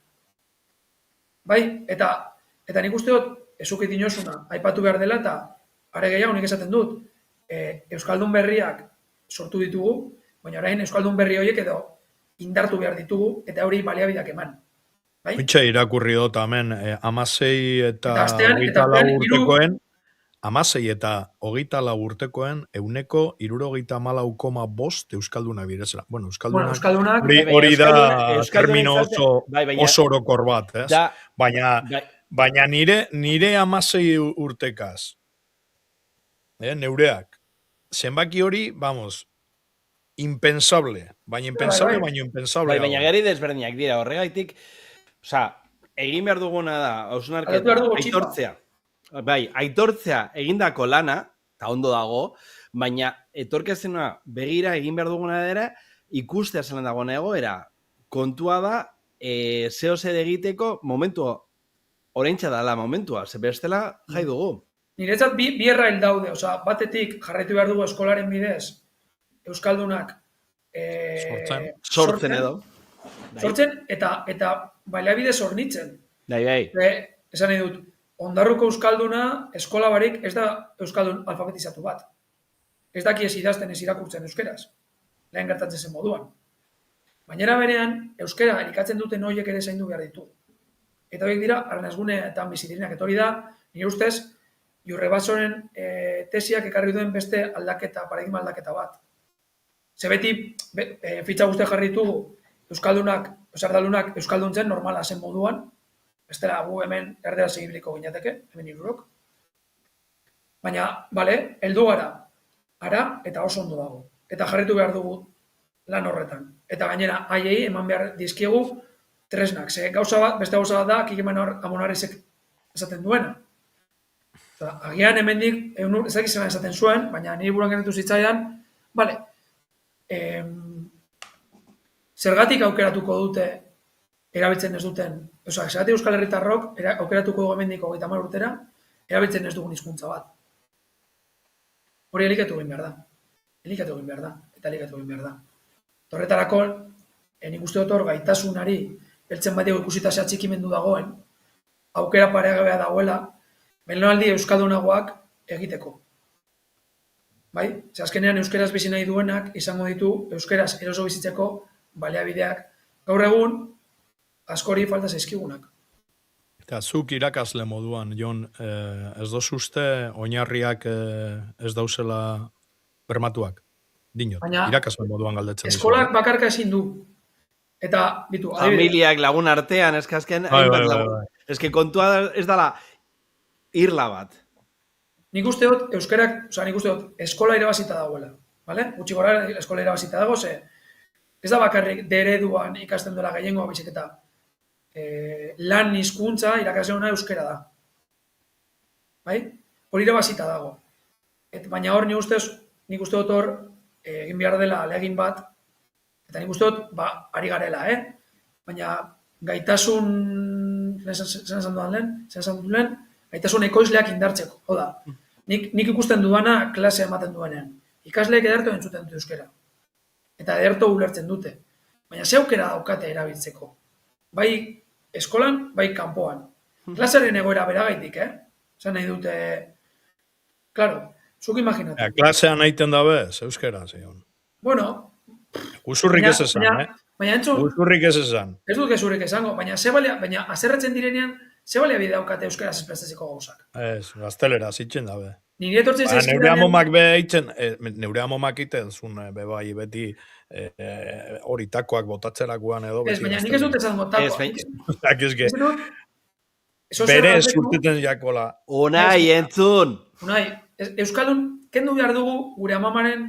Bai, eta nik uste dut, ezukit inosuna, aipatu behar dela, eta are gehiago nik esaten dut, Euskaldun berriak sortu ditugu, baina orain Euskaldun berri horiek edo indartu behar ditugu, eta hori baliabideak eman. Hoitxe irakurri dut, hemen, 16 eta 24 urtekoen, 16 eta 24 urtekoen 174,5% euskalduna birezela. Bueno, euskaldunak hori da termino oso orokor bat, ez? Baina nire 16 urtekaz, neureak, zenbaki hori, vamos, impensable. Baina impensable. Baina gari desberdinak dira, horregaitik, egin behar duguna da, hausnarketa, aitortzea. Bai, aitortzea egindako lana, eta ondo dago, baina etorkezena begira egin behar duguna dira, ikustea zelan dagoen egoera. Kontua da, zeo zer egiteko momentua, oraintza dala momentua, ze bestela jai dugu. Niretzat bi errail daude, batetik jarraitu behar dugu eskolaren bidez, euskaldunak sortzen edo. Sortzen eta baliabide zornitzen. Bai. Esan nahi dut, Ondarruko euskalduna eskola barik ez da euskaldun alfabetizatu bat. Ez daki ez idazten ez irakurtzen euskeraz. Lehen gertatzen zen moduan. Baina berean, euskera elikatzen duten horiek ere zaindu behar ditu. Eta horiek dira, arnazguneetan bizi direnak. Eta hori da, nire ustez, Jurrebasoren tesiak ekarri duen beste paradigma aldaketa bat. Ze beti, fitxa guztia jarri ditugu, euskaldunak, erdaldunak euskalduntzen normala zen moduan, bestela gu hemen erdera segibiliko ginateke, hemen irurok. Baina, heldu gara, eta oso ondo dago. Eta jarritu behar dugu lan horretan. Eta gainera, haiei eman behar dizkiegu tresnak. Ze gauza bat, beste gauza bat da, Kikeman Amonarezek esaten duena. Agian hemendik, ez dakizena esaten zuen, baina niri buruan genetu zitzaidan, zergatik aukeratuko dute erabiltzen ez duten, zergatik Euskal Herritarrok aukeratuko dugu hemendik 30 urtera, erabiltzen ez dugun hizkuntza bat. Hori elikatu egin behar da. Eta elikatu egin behar da. Horretarako, nik uste dut hor gaitasunari, beltzen bat ikusita ze atxikimendu dagoen, aukera paregabea dagoela, belaunaldi euskaldunagoak egiteko. Bai? Ze azkenean euskeraz bizi nahi duenak izango ditu euskeraz eroso bizitzeko baliabideak. Gaur egun, askori falta zaizkigunak. Eta zuk irakasle moduan, Jon, ez dozu uste oinarriak ez dauzela bermatuak? Dinot, irakasle moduan galdetzen. Eskolak bakarka ezin du. Eta, bitu, familiak lagun artean, eskazken, eske kontua ez dala irla bat. Nik uste dut, eskola irabazita dagoela. Gutxi gora, eskola irabazita dago, ze ez da bakarrik dereduan ikasten duela gehiengoa bizik eta lan hizkuntza irakasle ona euskera da. Bai? Hori irabazita dago. Baina hor, nik uste dut hor, egin behar dela alegin bat, eta nik uste dut, ari garela, Baina gaitasun, zen esan duen lehen, gaitasun ekoizleak indartzeko. Hau da, nik ikusten duana klase ematen duenean. Ikasleek ederto entzuten dute euskera. Eta ederto ulertzen dute. Baina ze aukera daukate erabiltzeko. Bai eskolan, bai kanpoan. Klasearen egoera beragaitik, Zan nahi dute... Claro, zuk imaginatu. Klasean aiten dabe, euskera, zion. Bueno... Usurrik ez esan, Baina entzun... Usurrik ez esan. Ez dut gezurrik esango, baina azerretzen direnean, ze balea bide daukate euskaraz esplazteziko gauzak. Ez, gaztelera, zitzen dabe. Nire etortzen zaizkidanean... Neure amomak be eitzen, neure amomak iten zun, bai, beti horitakoak botatzerakoan edo. Ez, baina nik ez dut esan botakoak. Bere zurteten jakola. Unai, entzun! Unai, Euskaldun, kendu behar dugu gure amamaren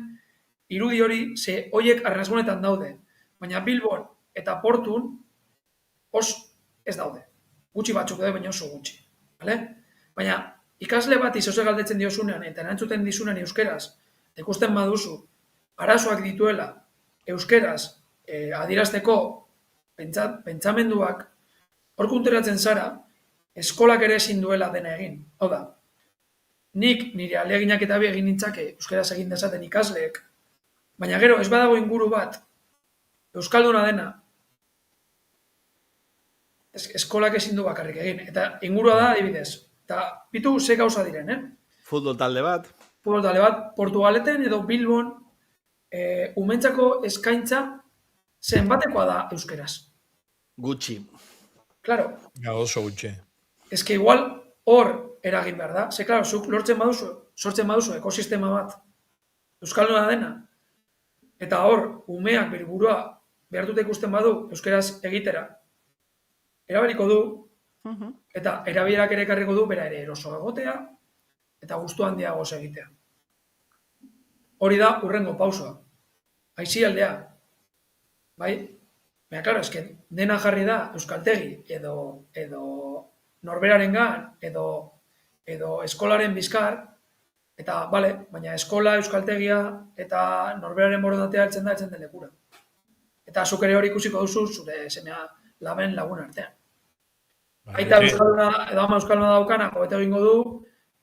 irudi hori, ze hoiek arnazgunetan daude. Baina Bilbon eta Portun ez daude. Gutxi batzuk daude, baina oso gutxi. Baina ikasle bat izoze galdetzen diozunean eta erantzuten dizunean euskeraz, ikusten baduzu, arazoak dituela euskeraz adierazteko pentsamenduak, hor kunteratzen zara, eskolak ere ezin duela dena egin. Hau da, nik nire aleginak eta bi egin nintzake euskeraz egin dezaten ikasleek, baina gero ez badago inguru bat, euskalduna dena, eskolak ezin du bakarrik egin. Eta ingurua da, adibidez, eta bitu ze gauza diren, Futbol talde bat. Portugaleten edo Bilbon umentzako eskaintza zenbatekoa da euskeraz. Gutxi. Claro. Ja, oso gutxi. Ez que igual hor eragin behar da. Ze, claro, zuk sortzen baduzu ekosistema bat euskalduna dena. Eta hor, umeak bere burua behar dute ikusten badu euskeraz egitera. Erabeliko du, eta erabilerak ere ekarriko du, bera ere eroso egotea, eta gustu handiagoz egitea. Hori da urrengo pausoa. Aizialdea. Bai? Baina, klaro, esken, dena jarri da euskaltegi, edo norberarengan, edo eskolaren bizkar, eta, bale, baina eskola, euskaltegia, eta norberaren borondatea heltzen den lekura. Eta zuk ere hori ikusiko duzu, zure semea laben lagun artean. Aita euskalduna, edo ama euskalduna daukanak, hobeto egingo du,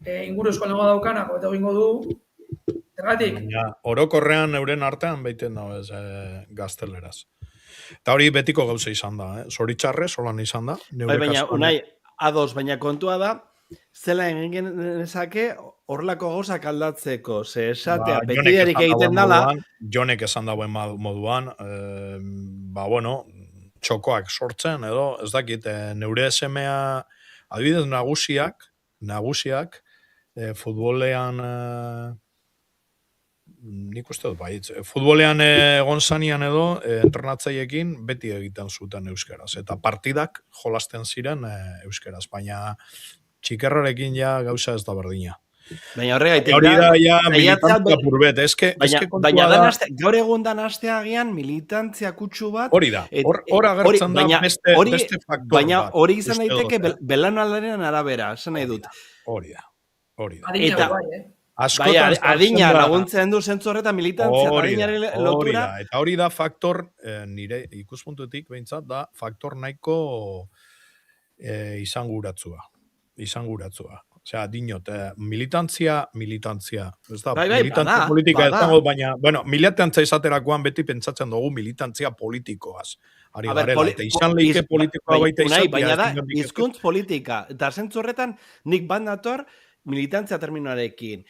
inguru euskalduna daukanak, hobeto egingo du, zergatik? Orokorrean euren artean behiten da, gazteleraz. Eta hori betiko gauza izan da, Zoritxarrez, holan izan da. Baina, Unai, ados, baina kontua da, zela egin nezake horrelako gauzak aldatzeko, ze esatea, betiderik egiten dala. Jonek esan dauen moduan, bueno, txokoak sortzen, edo, ez dakit, neure semea, adibidez nagusiak, futbolean, nik uste dut, bai, futbolean egon zanian edo, entrenatzaiekin beti egiten zuten euskeraz, eta partidak jolasten ziren euskeraz, baina txikerrarekin ja gauza ez da berdina. Baina horregaitik hori da ja militantzia purbet, baina gaur egun dan asteagian militantzia kutsu bat. Hori da, hor agertzen da beste faktor bat. Baina hori izan daiteke belanalaren arabera, esan nahi dut. Hori da. Adina bai, adina laguntzen du zentzu horretan militantzia, adinari lotura. Eta hori da faktor, nire ikuspuntutik behintzat, da faktor nahiko izanguratzua. Osea, dinot, militantzia. Ez da, militantzia politika ez dago, baina, bueno, militantzia izaterakoan beti pentsatzen dugu militantzia politikoaz. Ari garela, eta izan lehike politikoa baita izatea. Baina da, hizkuntz politika. Eta zentzu horretan, nik bat nator militantzia terminoarekin.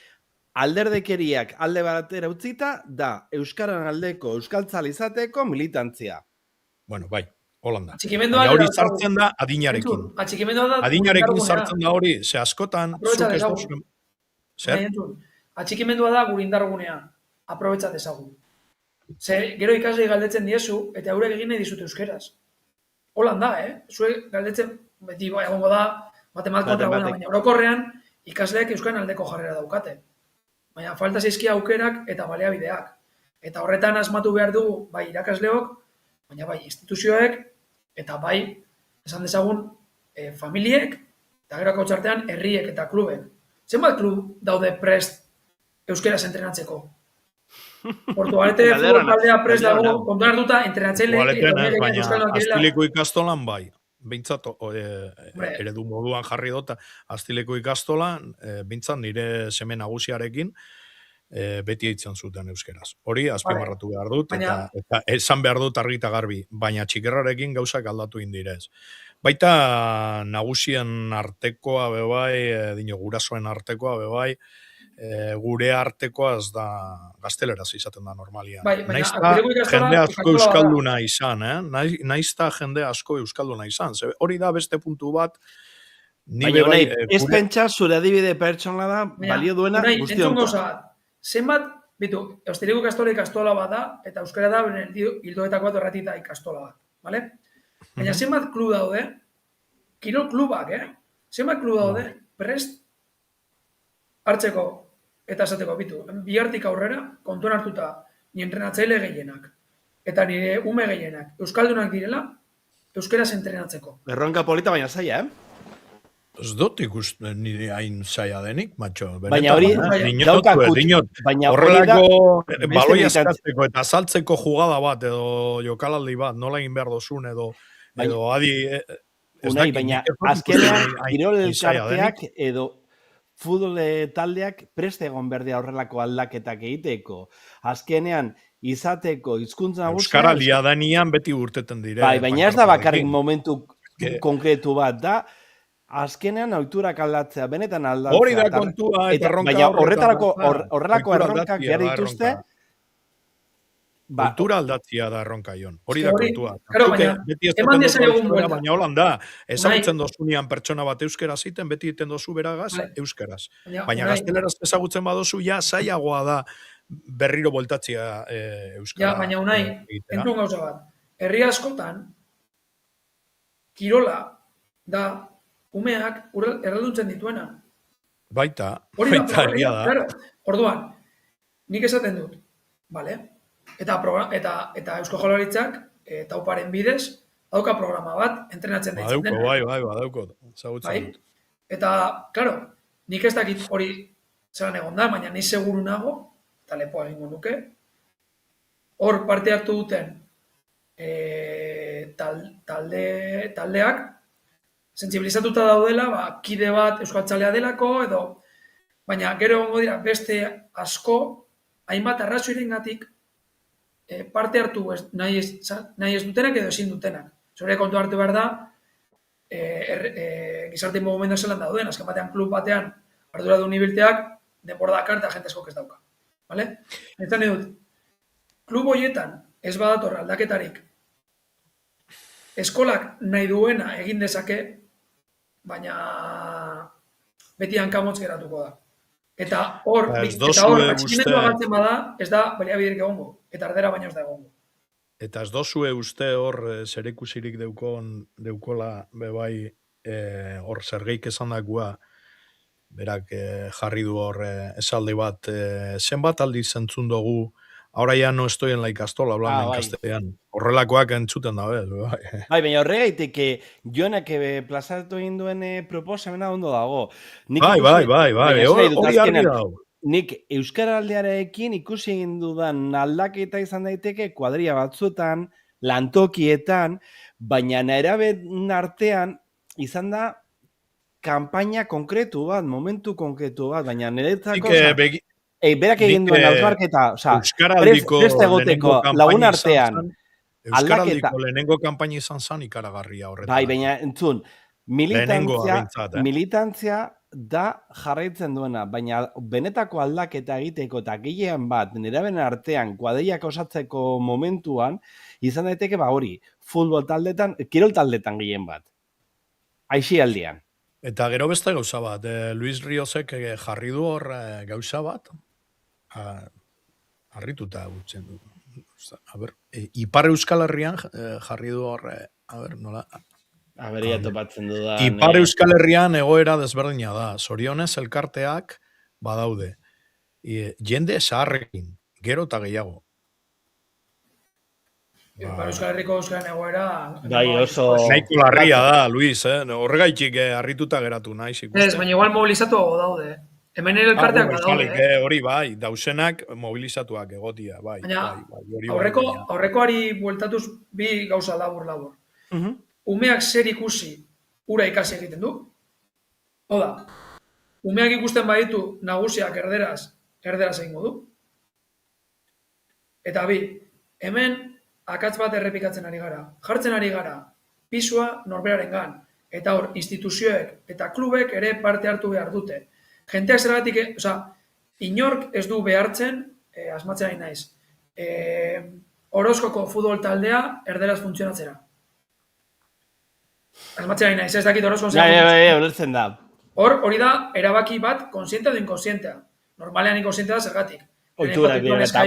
Alderdekeriak alde batera utzita, da, euskaran aldeko euskaltzal izateko militantzia. Bueno, bai. Holanda. Hori sartzen da adinarekin. Adinarekin sartzen da hori, ze askotan zuk ez duzu. Zer? Atxikimendua da gure indargunea. Aprobetxat ezagun. Ze gero ikaslei galdetzen diezu, eta eurek egin nahi dizute euskeraz. Holanda, zuek galdetzen, beti egongo da, matematika baina orokorrean ikasleek euskaren aldeko jarrera daukate. Baina falta zaizkia aukerak eta baliabideak. Eta horretan asmatu behar dugu, bai irakasleok, baina bai instituzioek, eta bai, esan dezagun, familiek, eta geroko txartean, herriek eta klubek. Zenbat klub daude prest euskeraz entrenatzeko? Portugalete futbol taldea prest dago, kontuan hartuta, entrenatzaile, baina Azpiliko ikastolan bai. bintzat eredu moduan jarri dut, Astileko ikastolan, bintzat nire seme nagusiarekin, beti eitzen zuten euskeraz. Hori, azpimarratu behar dut, eta esan behar dut argita garbi, baina txikerrarekin gauzak aldatu indirez. Baita nagusien artekoa bebai, gurasoen artekoa bebai, gure artekoa ez da gazteleraz izaten da normalian. Naizta jende asko euskalduna izan, naizta jende asko euskalduna izan. Hori da beste puntu bat, baina ez pentsa zure adibide pertsona da, balio duena guztion. Zenbat, bitu, Astileko ikastola bat da, eta euskara da hildoetako bat erratita ikastola bat, bale? Baina zenbat klub daude, kirol klubak, zenbat klub daude, prest hartzeko eta esateko, bitu, bihartik aurrera, kontuan hartuta, ni entrenatzaile gehienak, eta nire ume gehienak, euskaldunak direla, euskaraz entrenatzeko. Erronka polita baina zaila, Ez dut ikusten nire hain zaila denik, matxo. Baina hori, horrelako baloia eskatzeko eta saltzeko jugada bat, edo jokalaldi bat, nola egin behar dozun, edo adi... Unai, baina azkenean, kirol elkarteak edo futbol taldeak preste egon berdea horrelako aldaketak egiteko. Azkenean, izateko hizkuntza nagusia... Euskara liadanian beti urteten dire. Baina ez da bakarrik momentu konkretu bat da, azkenean ohiturak aldatzea, benetan aldatzea. Hori da kontua eta erronka horrelako erronkak behar dituzte. Kultura aldatzea da erronka ion. Hori da kontua. Eman dezagun buelta. Baina holan da, ezagutzen dozunian pertsona bat euskera ziten, beti iten dozu beragaz euskeraz. Baina gazteleraz ezagutzen badozu, ja zailagoa da berriro voltatzea euskara. Baina unai, entzun gauza bat. Herri askotan, kirola da umeak erralduntzen dituena. Baita egia da. Orduan, nik esaten dut, bale? Eta Eusko Jaurlaritzak tauparen bidez, dauka programa bat, entrenatzen daitzen dena. Badauko. Eta, klaro, nik ez dakit hori zelan egon da, baina ni seguru nago, eta lepoa egingo nuke, hor parte hartu duten taldeak, sentsibilizatuta daudela, kide bat euskaltzalea delako, edo, baina gero egongo dira beste asko, hainbat arrazoirengatik parte hartu nahi ez dutenak edo ezin dutenak. Zore kontu hartu behar da, gizarte mugimendu zelan dauden, azken batean klub batean arduradun ibilteak, denbora dakar eta jente askok ez dauka. Vale? Eta nahi dut, klub horietan ez badator aldaketarik, eskolak nahi duena egin dezake, baina beti hankamotz geratuko da. Eta hor, atxikimendu agaltzen bada, ez da baliabiderik egongo. Eta ardera baina ez da egongo. Eta ez dozue uste hor zerikusirik deukola bebai hor zergeik esan dakua, berak jarri du hor esaldi bat, zenbat aldiz entzun dugu, ahora ya no estoy en la ikastola, hablando en castellano. Horrelakoak entzuten da, baina horregaitik, Jonak plazatu egin duen proposamena ondo dago. Bai, hori harri dago. Nik euskaraldearekin ikusi egin dudan aldaketa izan daiteke kuadria batzuetan, lantokietan, baina neraben artean izan da kanpaina konkretu bat, momentu konkretu bat, baina niretzako... Berak egin duen ausbarketa, preste egoteko lagun artean, Euskaraldiko lehenengo kanpaina izan zan ikaragarria horretan. Bai, baina entzun, militantzia da jarraitzen duena, baina benetako aldaketa egiteko eta gilean bat, neraben artean, kuadriak osatzeko momentuan, izan daiteke hori, futbol taldetan, kirol taldetan gileen bat. Aixialdian. Eta gero beste gauza bat, Luis Riosek jarri du hor gauza bat, harrituta gutzen du. Ipar Euskal Herrian jarri du hor, nola... Aberia topatzen du da... Ipar Euskal Herrian egoera desberdina da. Zorionez elkarteak badaude. Jende zaharrekin, gero eta gehiago. Ipar Euskal Herriko euskaren egoera... Bai, oso... Naiko larria da, Luis, horregaitik harrituta geratu naiz ikusten. Ez, baina igual mobilizatu daude. Hemen ere elkarteak badaude. Hori bai, dausenak mobilizatuak egotia, bai. Baina, aurrekoari bueltatuz bi gauza labur. umeak zer ikusi ura ikasi egiten du. Oda, umeak ikusten baditu nagusiak erderaz egingo du. Eta bi, hemen akatz bat errepikatzen ari gara. Jartzen ari gara, pisua norberarengan. Eta hor, instituzioek eta klubek ere parte hartu behar dute. Jenteak zergatik, inork ez du behartzen, asmatzen ari naiz, Orozkoko futbol taldea erderaz funtzionatzera. Asmatzen ari naiz, ez dakit Orozkon ulertzen da. Hori da, erabaki bat, konsientea edo inkonsientea. Normalean inkonsientea da zergatik. Oiturak dira eta.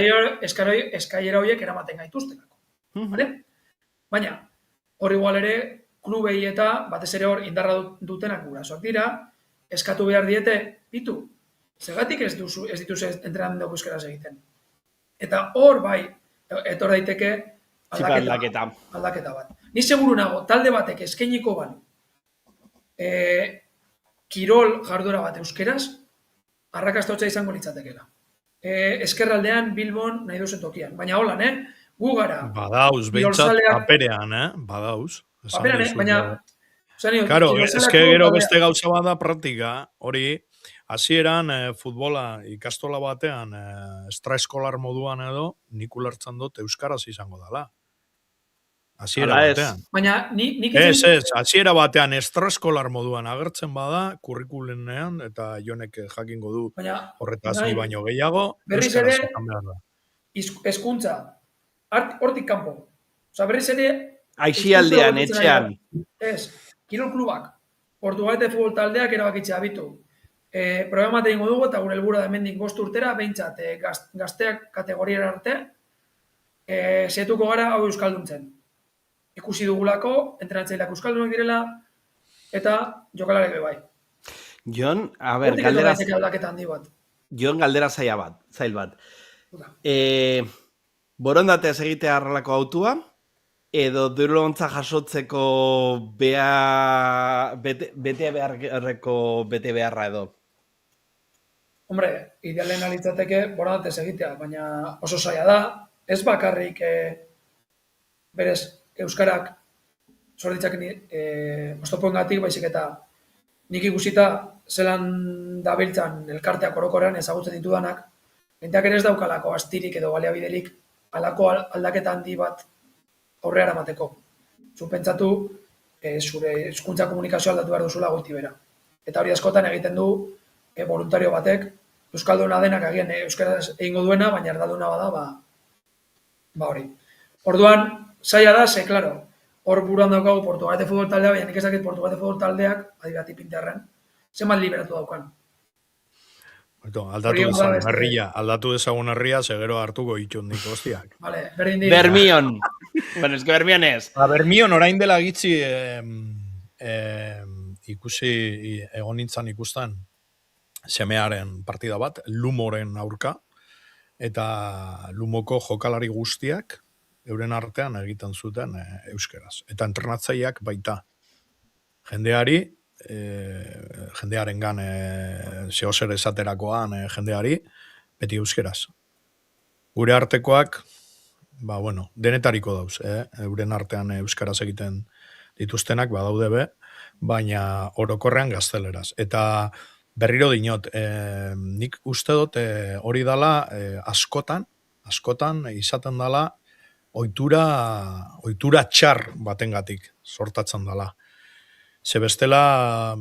Eskailera horiek eramaten gaituztenako. Baina, hor igual ere, klubei eta batez ere hor indarra dutenak gurasoak dira, eskatu behar diete, bitu, zergatik ez dituz entrenamendu euskeraz egiten. Eta hor bai, etor daiteke aldaketa bat. Ni seguru nago, talde batek eskainiko bali, kirol jarduera bat euskeraz, arrakastotza izango litzatekela. Eskerraldean, Bilbon, nahi duzen tokian. Baina holan, gu gara. Badauz, behintzat paperean, badauz. Paperean, baina... Karo, eske gero beste gauza bada praktika, hori, hasieran futbola ikastola batean, extraeskolar moduan edo, nik ulertzen dut euskaraz izango dela. Hasiera batean. Baina, hasiera batean extraeskolar moduan agertzen bada, kurrikulenean, eta Jonek jakingo du horretaz ni baino gehiago. Berriz ere, hezkuntza, hortik kanpo. Osa, berriz ere... Aixialdean, etxean. Ez, kirol klubak, Portugalete futbol taldeak erabakitzea bitu. Programa egingo dugu eta gure helburua da hemendik 5 urtera, behintzat gazteak kategoriara arte, zetuko gara hau euskalduntzen. Ikusi dugulako, entrenatzaileak euskaldunak direla, eta jokalarek bai. Jon, galdera zail bat. Borondateaz egitea harrelako autua, edo dirulontza jasotzeko bete beharra edo? Hombre, idealen alitzateke borondatez egitea, baina oso zaila da, ez bakarrik berez euskarak zorditzak oztopoengatik, baizik eta nik ikusita zelan dabiltzan elkarteak orokorrean ezagutzen ditudanak, jenteak ere ez daukalako astirik edo baliabiderik halako aldaketa handi bat aurrera emateko. Zu pentsatu zure hizkuntza komunikazioa aldatu behar duzula goiti bera. Eta hori askotan egiten du voluntario batek, euskalduna denak agian euskaraz egingo duena, baina erdalduna bada, hori. Orduan, zaila da, klaro, hor buruan daukagu Portugalete futbol taldea, baina nik ez dakit Portugalete futbol taldeak, adibati pintearren, zenbat liberatu daukan. Aldatu dezagun herria, segero hartuko itxundik, hostiak. Vale, berdin dira. Bermion. Bueno, es que Bermion ez. Bermion orain dela gitzi ikusi, egon nintzen ikustan, semearen partida bat, Lumoren aurka, eta Lumoko jokalari guztiak, euren artean egiten zuten euskeraz. Eta entrenatzaileak baita. Jendearengan zehozer esaterakoan jendeari, beti euskeraz. Gure artekoak, denetariko dauz, euren artean euskaraz egiten dituztenak, badaude be, baina orokorrean gazteleraz. Eta berriro dinot, nik uste dut hori dala askotan izaten dala ohitura txar batengatik sortatzen dela. Ze bestela,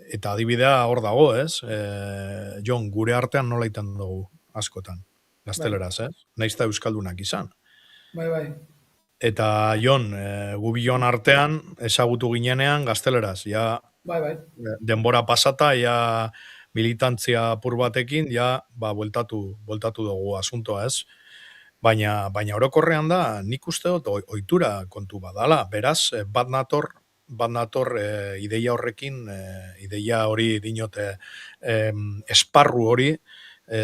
eta adibidea hor dago, ez? Jon, gure artean nola iten dugu askotan, gazteleraz, ez? Naizta euskaldunak izan. Bai. Eta Jon, gubion artean ezagutu ginenean gazteleraz, Bai. Denbora pasata, militantzia apur batekin, bueltatu dugu asuntoa, ez? Baina orokorrean da, nik uste dut ohitura kontu badala. Beraz, bat nator ideia horrekin, ideia hori dinote esparru hori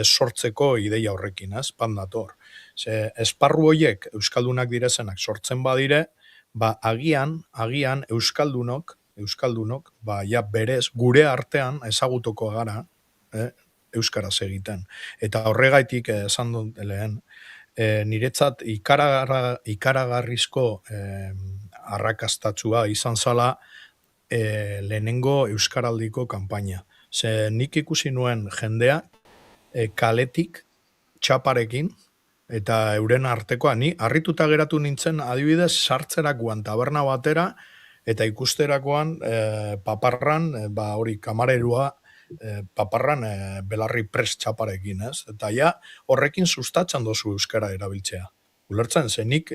sortzeko ideia horrekin, ez? Bat nator. Esparru horiek euskaldunak direzenak sortzen badire, agian euskaldunok, berez gure artean ezagutuko gara euskaraz egiten. Eta horregaitik esan dut lehen, niretzat ikaragarrizko arrakastatsua izan zala lehenengo euskaraldiko kanpaina. Ze nik ikusi nuen jendea kaletik txaparekin, eta euren artekoa, ni harrituta geratu nintzen adibidez sartzerakoan taberna batera, eta ikusterakoan paparran, hori kamarerua, paparran belarri prest txaparekin, ez? Eta ja horrekin sustatzen dozu euskara erabiltzea. Ulertzen, ze nik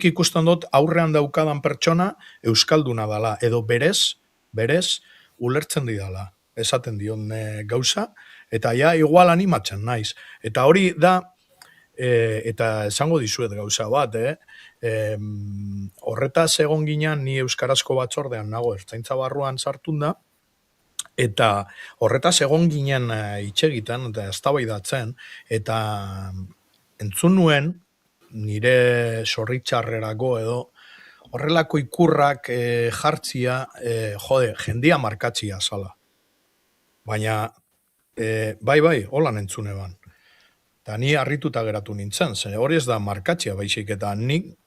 ikusten dut aurrean daukadan pertsona euskalduna dala, edo berez ulertzen didala, esaten dion gauza, eta ja igual animatzen naiz. Eta hori da, eta esango dizuet gauza bat, horretaz egon ginen ni euskarazko batzordean nago ertzaintza barruan sartun da, eta horretaz egon ginen itxegitan, eta eztabaidatzen, eta entzun nuen, nire sorritxarrerako edo, horrelako ikurrak jartzia, jendia markatzia zala. Baina, bai, holan entzun eban. Eta ni harrituta geratu nintzen, ze hori ez da markatzia baizik, eta nik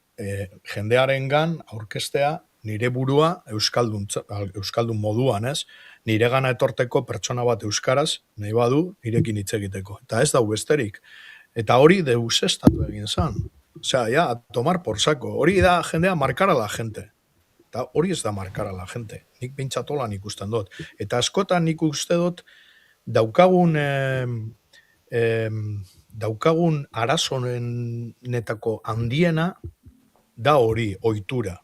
jendearengan aurkestea nire burua euskaldun moduan, ez? Nire gana etorteko pertsona bat euskaraz, nahi badu, nirekin hitz egiteko. Eta ez da besterik. Eta hori deusestatu egin zan. Osea, ja, tomar por saco. Hori da jendea markara la gente. Eta hori ez da markara la gente. Nik bintzatolan ikusten dut. Eta askotan nik uste dut daukagun arazonetako handiena da hori, ohitura.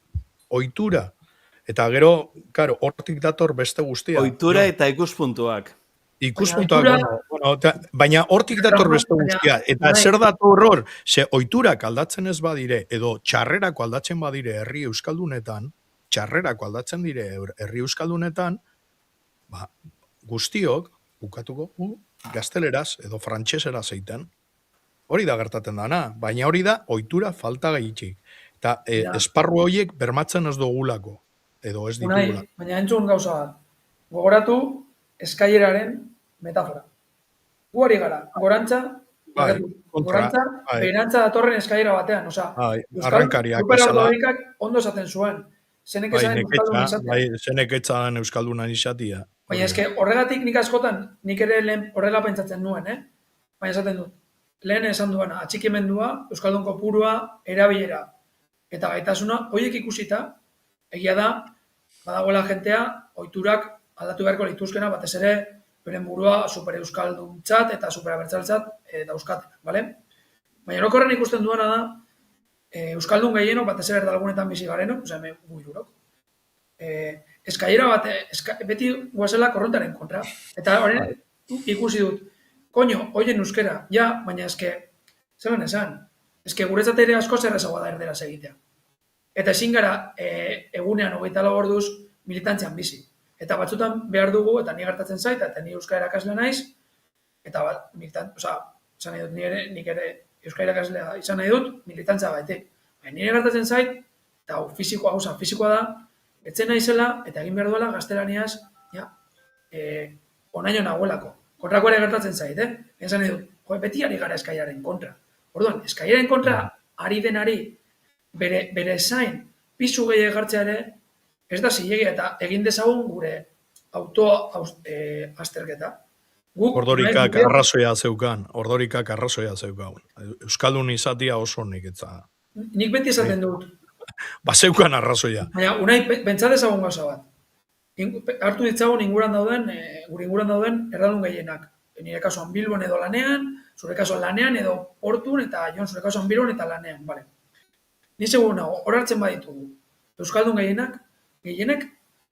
Ohitura. Eta gero, karo, hortik dator beste guztia. Ohitura eta ikuspuntuak. Ikuspuntuak, baina hortik dator beste guztia. Eta zer dator hor, ze ohiturak aldatzen ez badire, edo txarrerako aldatzen badire herri euskaldunetan, guztiok, bukatuko, gazteleraz edo frantseseraz eiten. Hori da gertatzen dana, baina hori da ohitura falta gehitxik. Eta esparru horiek bermatzen ez dugulako, edo ez ditugulako. Baina entzun gauza bat, gogoratu eskaileraren metafora. Guari gara, gorantza, beherantza datorren eskailera batean, arrankariak bezala. Ondo esaten zuen, zenek esan euskaldunan izatea. Zenek esan euskaldunan izatea. Baina eske horregatik nik askotan, nik ere lehen horrela pentsatzen nuen, baina esaten dut. Lehen esan duena, atxikimendua, euskaldun kopurua, erabilera, eta gaitasuna, horiek ikusita, egia da, badagoela jentea, ohiturak aldatu beharko lituzkena, batez ere, beren burua super euskalduntzat eta super abertzaltzat dauzkatenak, bale? Baina orokorren ikusten duena da, euskaldun gehienok, batez ere erdalgunetan bizi garenok, hemen guirurok, eskailera bat, beti guazela korrontaren kontra, eta horren ikusi dut, koño, oien euskera, ja, baina eske, zelan esan, eske guretzat ere asko zerrezagoa da erderaz egitea. Eta ezin gara egunean 24 orduz militantzian bizi. Eta batzutan behar dugu, eta ni gertatzen zait, eta ni euskara erakasle naiz, eta izan nahi dut, nik ere euskara irakaslea izan nahi dut, militantza gaitek. Nire gertatzen zait, eta fizikoa da, etzen naizela, eta egin behar duela gaztelaniaz, onaino nagoelako. Kontrako ere gertatzen zait, Esan nahi dut, beti ari gara eskailaren kontra. Orduan, eskailaren kontra ari denari, bere zain, pisu gehiago gartzea ere, ez da zilegi eta egin dezagun gure azterketa. Ordorikak arrazoia zeukan. Euskaldun izatia oso nik etza. Nik beti esaten dut. Zeukan arrazoia. Baina, unai, pentsat ezagun gauza bat. Hartu ditzagun gure inguran dauden erdalun gehienak. Nire kasuan Bilbon edo lanean, zure kasuan lanean edo Portun, eta Jon zure kasuan Bilbon eta lanean. Ni segun nago, hor hartzen baditugu. Euskaldun gehienek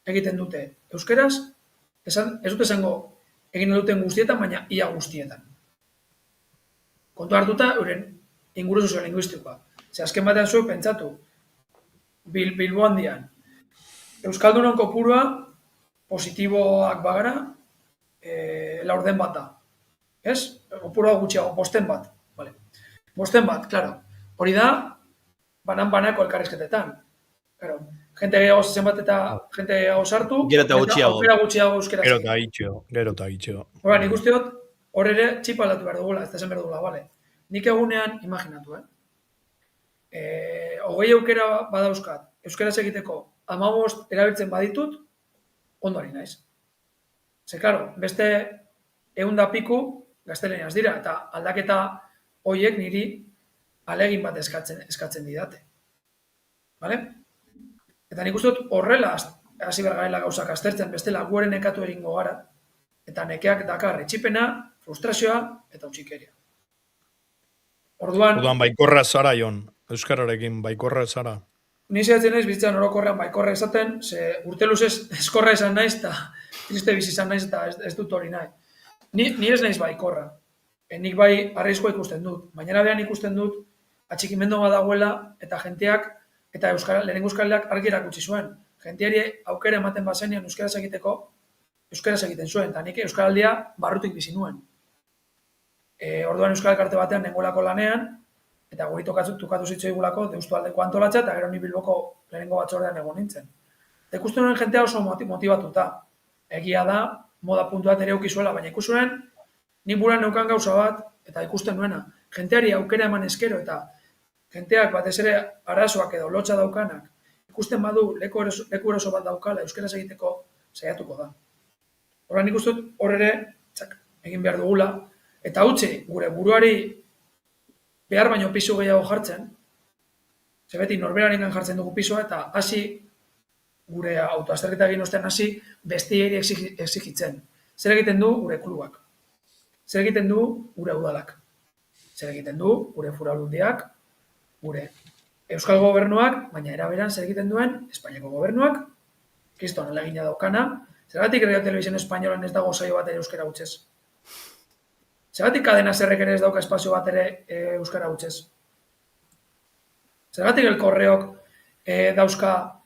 egiten dute euskeraz, ez dute esango egin duten guztietan, baina ia guztietan. Kontu hartuta, euren inguru soziolinguistikoa. Azken batean zuek pentsatu, Bilbo handian, euskaldunon kopurua positiboak bagara, laurden bat da. Ez? Kopurua gutxiago, bosten bat. Bosten bat, klaro. Hori da, banan-banako elkarrizketetan. Claro, gente gehiago zenbat eta gente gehiago sartu, gero eta gutxiago euskera. Gero eta itxeo. Nik uste dut, hor ere txipa aldatu behar dugula, ez da zen behar dugula, bale. Nik egunean, imaginatu, 20 aukera badauzkat, euskaraz egiteko 15 erabiltzen baditut, ondori naiz. Ze, klaro, beste 100 piku gaztelaniaz dira, eta aldaketa horiek niri alegin bat eskatzen didate. Vale? Eta nik uste dut horrela hasi bergarela gauzak aztertzen, bestela guaren nekatu egingo gara, eta nekeak dakar etxipena, frustrazioa eta utxikeria. Orduan baikorra zara, Jon. Euskararekin baikorra zara. Ni zehatzen naiz, bizitzan orokorrean baikorra esaten, ze urte luzez eskorra esan naiz, eta triste bizi izan naiz, eta ez dut hori nahi. Ni ez naiz baikorra. Nik bai arriskoa ikusten dut. Baina behan ikusten dut, atxikimendu bat dagoela, eta jenteak, eta lehenengo euskaldeak argi erakutsi zuen. Jenteari aukera ematen bazenean euskaraz egiteko, euskaraz egiten zuen, eta nik euskaraldia barrutik bizi nuen. Orduan euskal elkarte batean nengoelako lanean, eta guri tukatu zitzoigulako deustu aldeko antolatza, eta gero ni Bilboko lehenengo batzordean egon nintzen. Eta ikusten nuen jentea oso motivatuta. Egia da, moda puntu bat ere eukizuela, baina ikusten nik buran neukan gauza bat, eta ikusten nuena. Jenteari aukera eman eskero, eta jenteak batez ere arazoak edo lotxa daukanak, ikusten badu leku eroso bat daukala euskaraz egiteko saiatuko da. Horra nik uste dut hor ere, egin behar dugula, eta utzi gure buruari behar baino pisu gehiago jartzen, ze beti norberarengan jartzen dugu pisua, eta hasi gure autoazterketa egin ostean hasi bestieri exigitzen. Zer egiten du gure klubak? Zer egiten du gure udalak? Zer egiten du gure foraldundiak, gure Euskal Gobernuak, baina eraberan zer egiten duen Espainiako Gobernuak, kriston alegina daukana, zergatik Radio Televisión Espainolan ez dago saio bat ere euskara hutsez? Zergatik Cadena Serrek ere ez dauka espazio bat ere euskara hutsez? Zergatik El Correok dauzka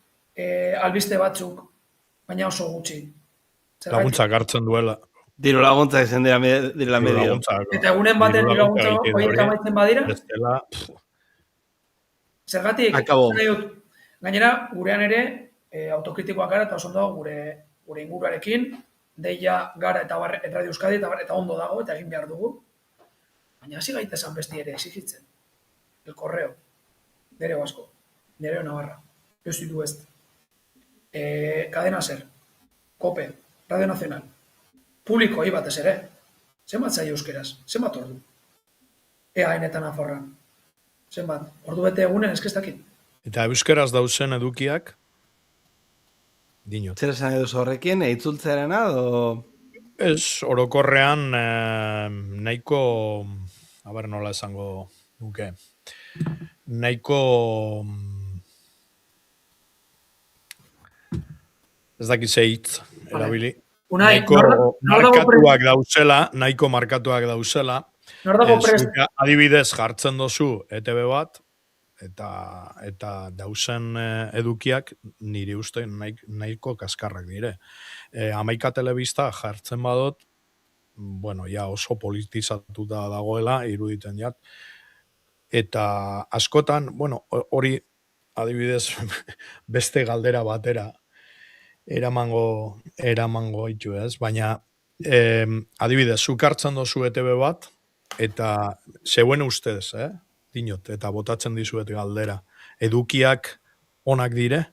albiste batzuk, baina oso gutxi? Laguntzak hartzen duela. Diru laguntza izan dira medio. Eta egunen baten diru laguntza horiek amaitzen badira? Zergatik, gainera, gurean ere, autokritikoak gara eta oso ondo gure inguruarekin, deia gara eta Radio Euskadi eta ondo dago eta egin behar dugu. Baina hasi gaitesan besti ere exigitzen. El Correo, Nereo Asko, Nereo Navarra, Eusitu Est, Cadena Ser, Cope, Radio Nacional, publiko hi batez ere. Zenbat zai euskeraz? Zenbat ordu? EAN eta Nafarroan. Zenbat? Ordu bete egunen eskeztakin. Eta euskeraz dauzen edukiak? Dinot. Zer esan edu horrekin, eitzultzearena edo? Ez, orokorrean nahiko, nola esango duke, nahiko, ez dakit zeitz, erabili. Nahiko markatuak dauzela. Adibidez jartzen dozu ETB bat, eta dauzen edukiak niri uste nahiko kaskarrak dire. 11 telebista jartzen badot, oso politizatuta dagoela, iruditen jat. Eta askotan, hori adibidez beste galdera batera eramango itu ez, baina adibidez, zuk hartzen dozu ETB bat, eta zeuen ustez, dinot, eta botatzen dizuet galdera. Edukiak onak dire,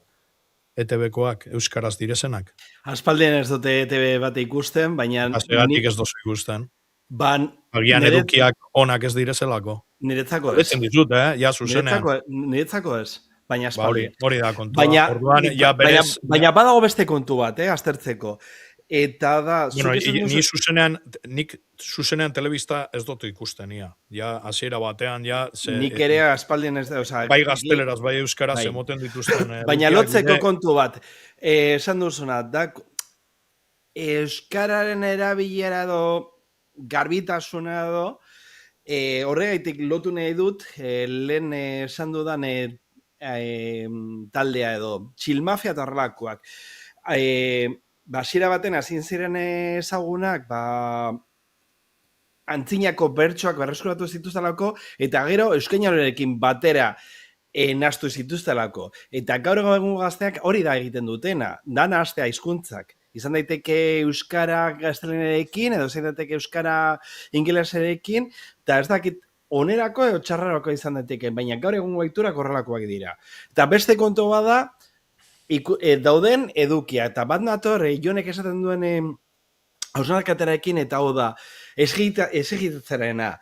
ETB-koak, euskaraz direzenak? Aspaldien ez dute ETB bat ikusten, baina... Azegatik ez dozu ikusten. Agian edukiak onak ez direzelako. Niretzako ez. Betzen dizut, ja, zuzenean. Niretzako ez, baina aspaldien. Hori da kontua. Baina badago beste kontu bat, aztertzeko. Eta da... Nik zuzenean telebista ez dut ikusten, ja, hasiera batean, ja... Nik ere aspaldien ez da, bai gazteleraz, bai euskaraz, emoten dituzten... Baina lotzeko kontu bat, esan duzuna, da, euskararen erabilera edo, garbitasuna edo, horregaitik lotu nahi dut, lehen esan dudan taldea edo, Txilmafia eta horrelakoak. Basiera baten hazin ziren ezagunak, antzinako bertsoak berreskuratu zituztelako, eta gero euskainarekin batera nahastu zituztelako. Eta gaur egun gazteak hori da egiten dutena, da nahastea hizkuntzak. Izan daiteke euskara gaztelenerekin, edo izan daiteke euskara ingeleserekin, eta ez dakit onerako edo txarrarako izan daiteke, baina gaur egun gaiturak horrelakoak dira. Eta beste kontu bada, dauden edukia, eta bat nator, Jonek esaten duen hausnarketararekin, eta hau da, esegitzarena,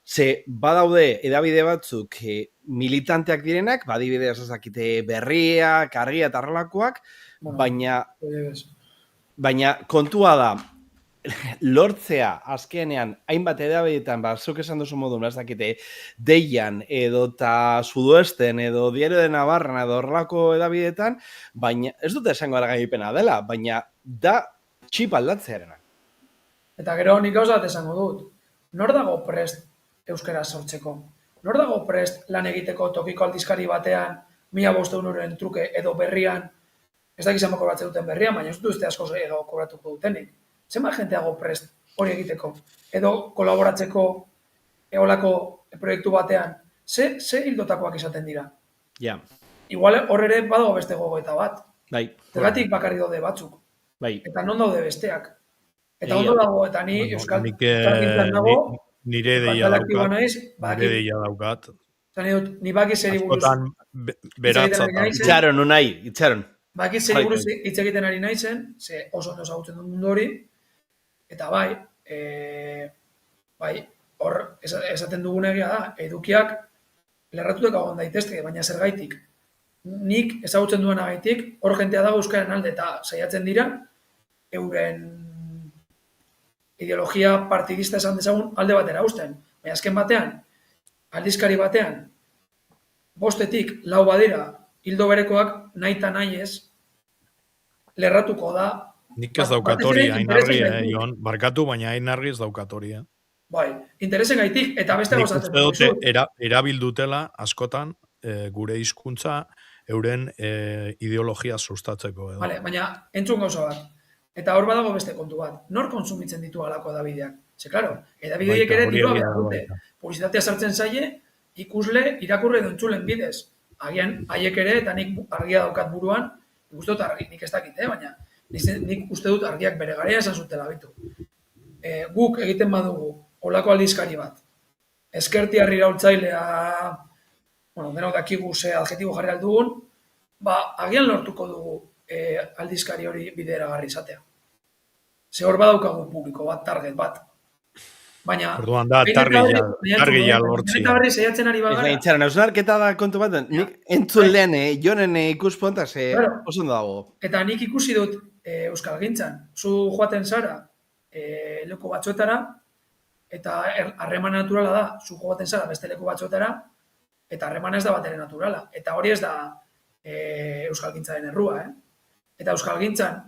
ze badaude edabide batzuk militanteak direnak, badibidez ezakite berriak, argia eta arrelakoak, baina kontua da, lortzea azkenean hainbat edabidetan, zuk esan duzu modun, ez dakite, Deian edo eta Sudoesten edo Diario de Navarra edo horrelako edabidetan, baina ez dute esango argaipena dela, baina da txip aldatzearena. Eta gero nik gauza bat esango dut, nor dago prest euskara sortzeko? Nor dago prest lan egiteko tokiko aldizkari batean 1.500 euroren truke edo berrian, ez dakizan kobratzen duten berrian, baina ez dut uste asko edo kobratuko dutenik. Zenbat jenteago prest hori egiteko? Edo kolaboratzeko eolako proiektu batean, ze hildotakoak izaten dira? Ja. Igual hor ere badago beste gogoeta bat. Bai. Zergatik bakarri daude batzuk. Bai. Eta non daude besteak. Eta ondo dago, eta ni Euskal Gintzan dago, nire deia daukat. Ni baki zeri buruz... Askotan beratzatan. Itxaron. Baki zeri buruz hitz egiten ari naizen, ze oso ondo ezagutzen dut mundu hori, eta bai, hor esaten dugun egia da, edukiak lerratutek agon daitezke, baina zergaitik. Nik ezagutzen duena gaitik, hor jentea dago euskaren alde eta saiatzen dira, euren ideologia partidista esan dezagun alde batera usten. Baina azken batean, aldizkari batean, 5-tik 4 badira, hildo berekoak nahi eta nahi ez, lerratuko da. Nik ez daukatori, Ainarri, Ion, barkatu, baina Ainarri ez daukatori. Bai, interesen gaitik, eta beste gozatzen. Nik uste dute erabildutela askotan gure hizkuntza euren ideologia sustatzeko. Vale, baina entzun gauza bat. Eta hor badago beste kontu bat. Nor konsumitzen ditu alako edabideak? Ze, klaro, edabideek ere dirua behar dute. Publizitatea sartzen zaie, ikusle, irakurre edo entzulen bidez. Agian, haiek ere, eta nik argia daukat buruan, nik uste dut argi, nik ez dakit, baina nik uste dut argiak bere garea esan zutela bitu. Guk egiten badugu, olako aldizkari bat, ezkertiarri iraultzailea, denok dakigu ze adjetibo jarri aldugun, agian lortuko dugu aldizkari hori bideragarri izatea. Ze hor badaukagu publiko bat, target bat. Baina... Orduan da, targia lortzia. Eta berri zeiatzen ari bagara. Ez nahi, hausnarketa da kontu bat, nik entzun lehen, Jonen ikusponta, ze oso ondo dago. Eta nik ikusi dut Euskal Gintzan, zu joaten zara leku batzuetara, eta harreman naturala da, zu joaten zara beste leku batzuetara, eta harremana ez da batere naturala. Eta hori ez da Euskal Gintzaren errua, Eta Euskal Gintzan,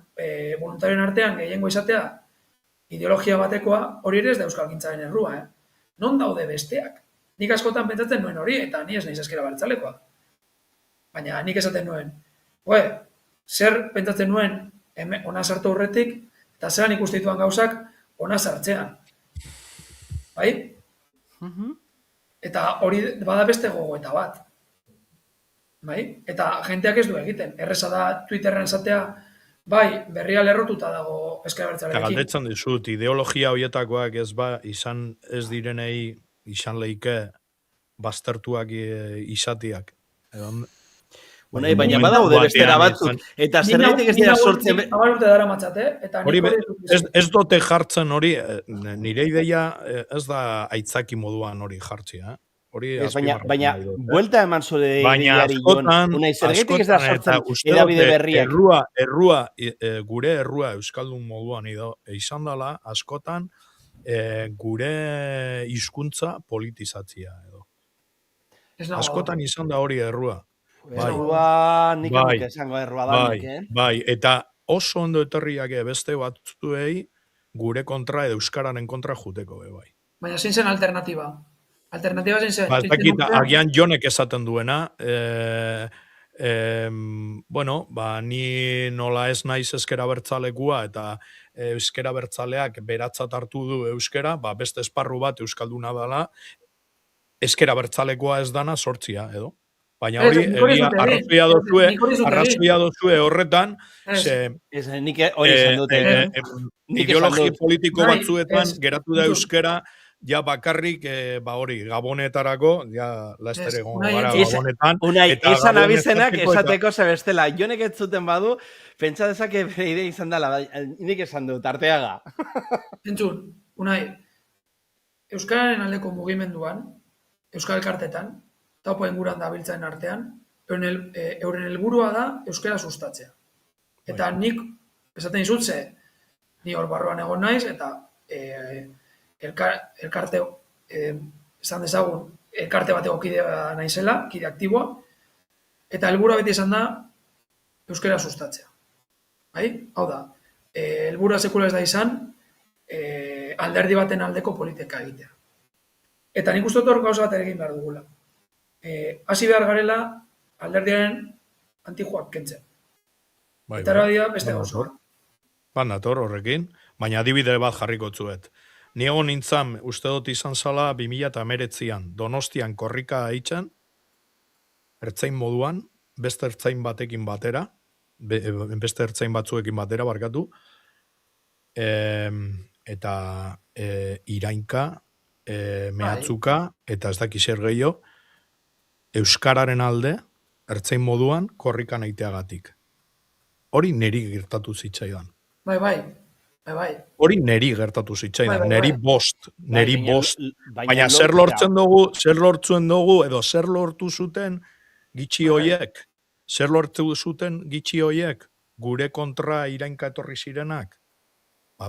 voluntarioen artean gehiengo izatea, ideologia batekoa, hori ere ez da Euskal Gintzaren errua, Non daude besteak? Nik askotan pentsatzen nuen hori, eta ni ez naiz ezker abertzalekoa. Baina nik esaten nuen, zer pentsatzen nuen ona sartu aurretik, eta zelan ikustituan gauzak ona sartzean. Bai? Eta hori bada beste gogoeta bat. Bai? Eta jenteak ez du egiten. Erreza da Twitterren esatea, bai, berria lerrotuta dago ezker abertzalekin. Eta galdetzen dizut, ideologia horietakoak izan ez direnei izan leike baztertuak izatiak. Baina badaude bestera batzuk. Eta zerretik ez dira sortzen... Abalurte dara matzate, eta ez dote jartzen hori, nire ideia ez da aitzaki moduan hori jartzia, Baina, buelta eman zure ideari joan, zerretik ez da sortzen edabide berriak. Gure errua euskaldun moduan izan dela, askotan, gure hizkuntza politizatzia edo. Askotan izan da hori errua. Errua, nik emuke esango errua da nik, Bai, eta oso ondo etorriak beste batzuei gure kontra edo euskararen kontra juteko, bai. Baina zein zen alternatiba? Alternatiba zein zen? Agian Jonek esaten duena, ni nola ez naiz ezker abertzalekua eta euskera abertzaleak beratzat hartu du euskera, beste esparru bat euskalduna dela, ezker abertzalekoa ez dana sortzia, edo? Baina hori, arrazoia dozue horretan, ideologi politiko batzuetan geratu da euskera ja bakarrik, hori, gabonetarako, ja, laster egon gara gabonetan. Unai, esan abizenak, esateko zebestela, jonek ez zuten badu, pentsa dezake bere idea izan dela, nik esan dut, Arteaga. Entzun, Unai, Euskararen aldeko mugimenduan, Euskal Elkartetan, taupo inguran da biltzen artean, euren helburua da Euskara sustatzea. Eta nik, esaten izut ze, ni hor barruan egon naiz, eta elkarte, esan dezagun, elkarte bateko kidea naizela, kide aktiboa, eta helburua beti izan da Euskara sustatzea. Bai? Hau da, helburua sekula ez da izan, alderdi baten aldeko politika egitea. Eta nik uste hor gauza bat egin behar dugula. Hasi behar garela alderdiaren antijoak kentzen. Eta erabadia beste gauza. Nator horrekin, baina adibide bat jarriko tzuet. Ni egon nintzen, uste dut izan zala 2019an, Donostian korrika haitzen, ertzain moduan, beste ertzain batekin batera, beste ertzain batzuekin batera, barkatu, eta irainka, mehatzuka, eta ez dakiz zer gehiago, Euskararen alde, ertzain moduan, korrikan aiteagatik. Hori neri gertatu zitzaidan. Bai. Hori neri gertatu zitzaidan, neri bost. Baina zer lortzen dugu, edo zer lortu zuten gitxi hoiek, gure kontra irainka etorri zirenak.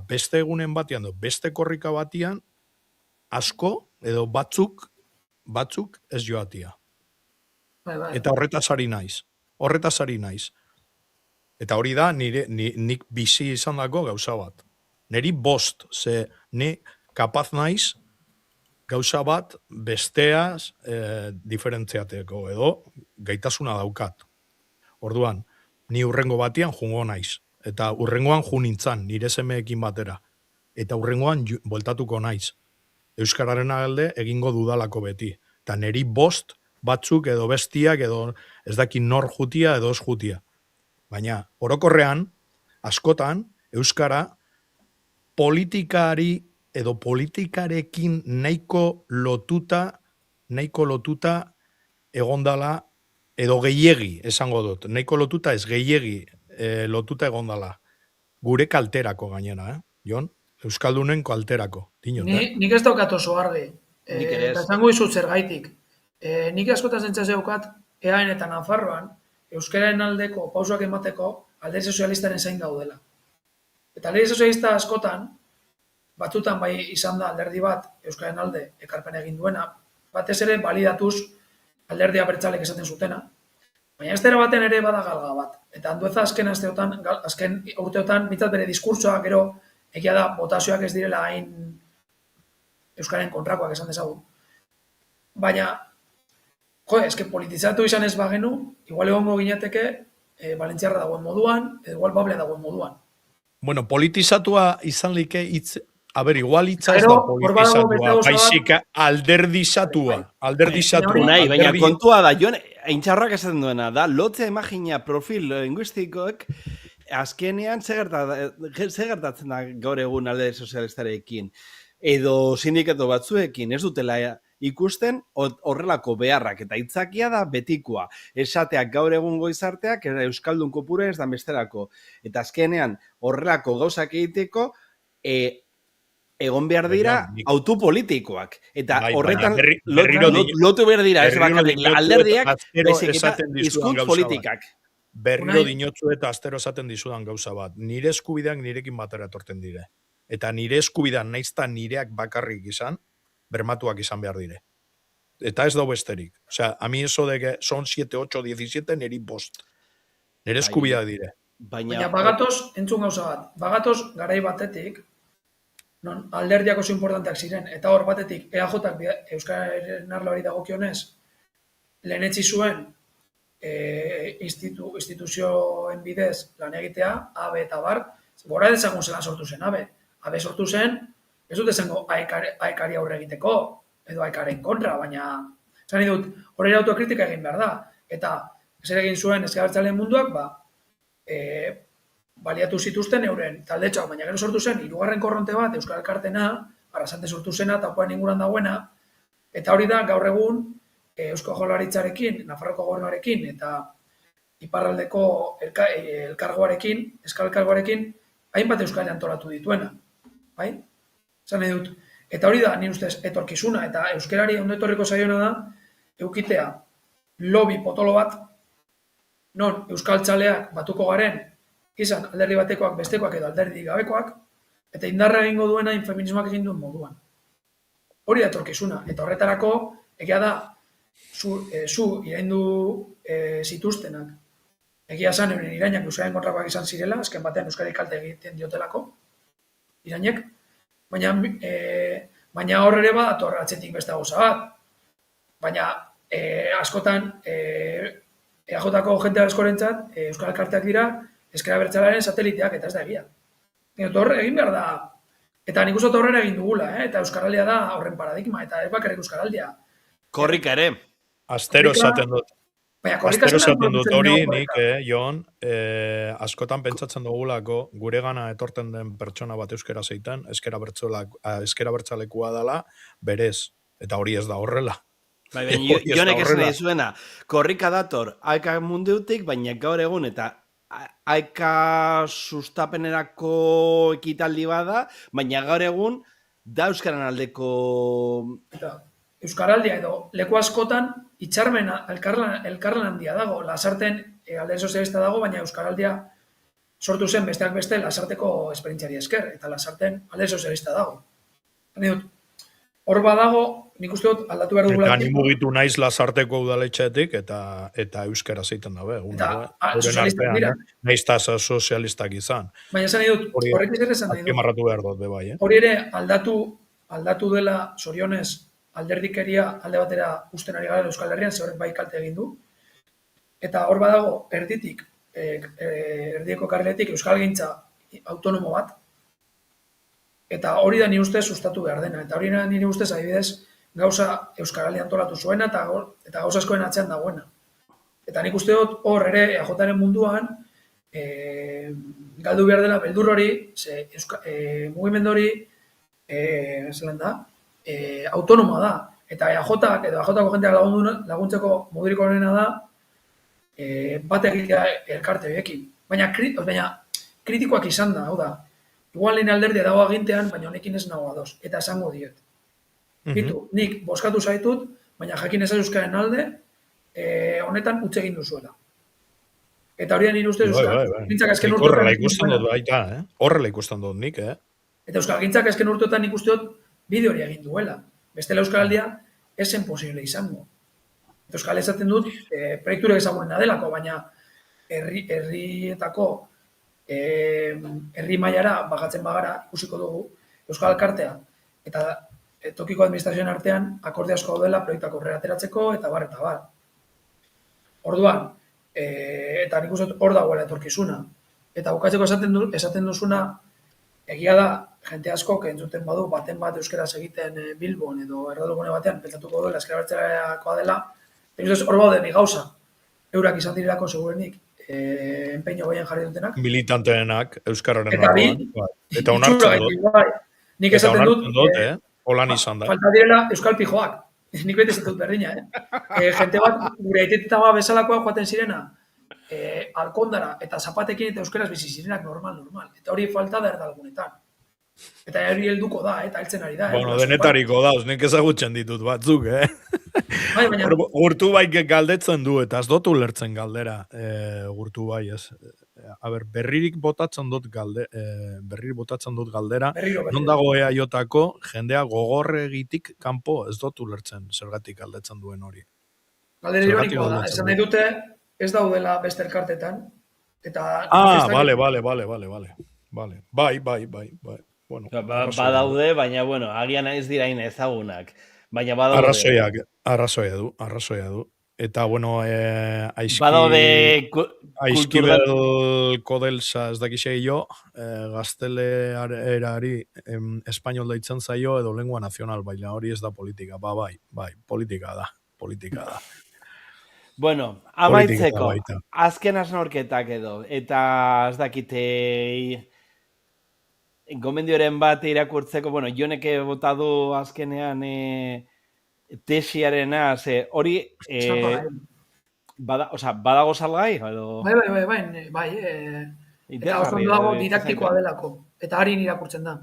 Beste egunen batean, beste korrika batean, asko, edo batzuk ez joatia. Eta horretaz ari naiz. Eta hori da, nik bizi izan dago gauza bat. Neri bost, ze ni kapaz naiz gauza bat besteaz diferentziateko, edo gaitasuna daukat. Orduan, ni urrengo batean jungo naiz. Eta urrengoan junintzan, nire semeekin batera. Eta urrengoan bueltatuko naiz. Euskararen alde egingo dudalako beti. Eta neri bost batzuk edo bestiak edo ez dakin nor jutia edo ez jutia. Baina, orokorrean, askotan, Euskara politikari edo politikarekin nahiko lotuta egondala, edo gehiegi, esango dut. Nahiko lotuta ez gehiegi lotuta egondala. Gure kalterako gainera, Jon? Euskaldunen kalterako. Nik ez daukat oso argi. Eta zango izut zergaitik. Nik askotan zentzaz eukat, EAN eta Nafarroan, Euskararen aldeko pausoak emateko alderdi sozialistaren zain gaudela. Eta alderdi sozialista askotan, batzutan bai izan da alderdi bat Euskararen alde ekarpen egin duena, batez ere balidatuz alderdi abertzalek esaten zutena, baina ez dira baten ere bada galga bat. Eta Andueza azken urteotan, mitzat bere diskurtsoak gero, egia da, botazioak ez direla hain Euskararen kontrakoak esan dezagun. Baina, eske politizatu izan ez bagenu, igual egongo ginateke Valentziarra dagoen moduan, edo igual Bable dagoen moduan. Bueno, politizatua izan like igual hitza ez da politizatua, baizik alderdizatua. Nahi, baina kontua da, Jon, eintxarrak esaten duena, da, lotzea imagina profil linguistikoek, azkenean ze gertatzen da gaur egun alderdi sozialistarekin, edo sindikatu batzuekin, ez dutela ikusten horrelako beharrak, eta hitzakia da betikoa. Esateak gaur egungo izarteak euskaldun kopura ez da besterako. Eta azkenean horrelako gauzak egiteko egon behar dira autopolitikoak. Eta horretan lotu behar dira, ez bakarrik alderdiak, hizkuntz politikak. Berriro dinotzu eta astero esaten dizudan gauza bat. Nire eskubideak nirekin batera etorten dire. Eta nire eskubidean naizta nireak bakarrik izan, bermatuak izan behar dire. Eta ez dau besterik. Osea, a mi eso de que son 7, 8, 17, niri bost. Nire eskubidea dire. Baina bagatoz, entzun gauza bat, bagatoz garai batetik, non alderdiak oso importanteak ziren, eta hor batetik EAJak Euskararen arloari dagokionez, lehenetzi zuen instituzioen bidez lan egitea, AB eta bar, gora dezagun zelan sortu zen AB. AB sortu zen, ez dut esango aekari aurre egiteko, edo aekaren kontra, baina zan dut, horrein autokritika egin behar da. Eta zer egin zuen ezkerbertzaleen munduak, baliatu zituzten euren taldetxoak, baina gero sortu zen, hirugarren korronte bat, Euskal Elkartena, Arrasate sortu zena, eta opoen inguran dagoena, eta hori da, gaur egun, Eusko Jaurlaritzarekin, Nafarroko Gobernuarekin, eta iparraldeko elkargoarekin, eskalkargoarekin, hainbat euskal antolatu dituena. Bai? Zan nahi dut. Eta hori da, ni ustez, etorkizuna, eta euskerari ondo etorriko zaiona da, eukitea lobby potolo bat, non euskaltzaleak batuko garen, izan alderdi batekoak, bestekoak edo alderdi gabekoak, eta indarra egingo duena feminismoak egin duen moduan. Hori da etorkizuna. Eta horretarako, egia da, zu iraindu zituztenak, egia zan, euren irainak euskaren kontrakoak izan zirela, azken batean euskari kalte egiten diotelako, irainek, baina hor ere bat, atzetik beste gauza bat. Baina askotan, EAJ-ko jente askorentzat, euskal elkarteak dira, ezker abertzalearen sateliteak, eta ez da egia. Horre egin behar da, eta nik uste horrela egin dugula, eta Euskaraldia da horren paradigma, eta ez bakarrik Euskaraldia. Korrika ere. Astero esaten dut. Astero esaten dut hori, nik, Jon, askotan pentsatzen dugulako, gure gana etorten den pertsona bat euskera zeiten, ezker abertzalekua dela, berez, eta hori ez da horrela. Jonek esan dizuena, korrika dator, aika mundeutik, baina gaur egun, eta aika sustapenerako ekitaldi bada, baina gaur egun, da euskaran aldeko... Euskaraldia edo leku askotan, itxarmena, elkarlan handia dago, Lasarten alde sozialista dago, baina Euskaraldia sortu zen besteak beste Lasarteko esperientziari esker, eta Lasarten alde sozialista dago. Hor badago, nik uste dut aldatu behar dugula. Eta ni mugitu naiz Lasarteko udaletxetik eta euskara zeiten dabe. Eta sozialistak dira. Naiz tasa sozialistak izan. Baina esan nahi dut, horrek ez ere esan nahi dut. Azpimarratu behar dut, bai. Hori ere aldatu dela zorionez alderdikeria alde batera usten ari gara Euskal Herrian, ze horrek bai kalte egin du. Eta hor badago erdiko karriletik Euskalgintza autonomo bat, eta hori da ni ustez sustatu behar dena. Eta hori da nire ustez adibidez gauza Euskaraldia antolatu zuena eta gauza askoen atzean dagoena. Eta nik uste dut hor ere EAJaren munduan galdu behar dela beldur hori, mugimendu hori zelan da, autonomoa da. Eta EAJak edo EAJako jenteak laguntzeko modurik horrena da bat egitea elkarte horiekin. Baina kritikoak izan da, hau da, igual lehen alderdia dago agintean, baina honekin ez nago ados, eta esango diet. Bitu, nik boskatu zaitut, baina jakin ez euskaren alde, honetan utz egin duzuela. Eta hori da nire ustez Euskalgintzak horrela ikusten dut baita, horrela ikusten dut nik, Eta Euskalgintzak azken urteotan nik uste dut bide hori egin duela. Bestela Euskaraldia esen posible izango. Eta Euskal esaten dut, proiekturek ezagunena delako, baina herrietako herri mailara bagatzen bagara ikusiko dugu Euskal Elkartea eta tokiko administrazioen artean akorde asko daudela proiektuak aurrera ateratzeko eta bar eta bar. Orduan, eta nik uste hor dagoela etorkizuna. Eta bukatzeko esaten duzuna, egia da, jente askok entzuten badu, baten bat euskeraz egiten Bilbon edo erradugune batean, pentsatuko duela ezker abertzaleakoa dela, hor bauden gauza, eurak izan direlako segurenik, empeño goien jarri dutenak. Militanteenak, euskararen nagoan. Eta onartzen dut. Nik esaten dut, holan izan da. Falta direla euskal pijoak. Nik bete ez dut berdina, Jente bat, gure aitetitama bezalakoa joaten zirena, alkondara eta zapatekin eta euskeraz bizi zirenak normal. Eta hori falta da erdalgunetan. Eta hori helduko da, eta heltzen ari da. Bueno, denetariko dauz, nik ezagutzen ditut batzuk, Baina... Gurtu bai galdetzen du, eta ez dut ulertzen galdera, gurtu bai, ez. Berririk botatzen dut galdera, non dago EAJko jendea gogorregitik kanpo ez dut ulertzen zergatik galdetzen duen hori. Galdera ironikoa da, esan nahi dute ez daudela beste elkartetan, eta... Bale. Bai. Bueno, badaude, baina, bueno, agian ez dira ezagunak. Baina badaude. Arrazoia du. Eta, bueno, badaude Aizkibel kodelsa ez dakisei jo, gaztelerari espainol daitzen zaio edo lengua nazional, baina hori ez da politika. Bai, politika da. Bueno, amaitzeko, azken asnorketak edo, eta ez dakite gomendioren bat irakurtzeko, bueno, Joneke bota du azkenean tesiarena, hori badago salgai? Bai. Eta oso dago didaktikoa delako. Eta harin irakurtzen da.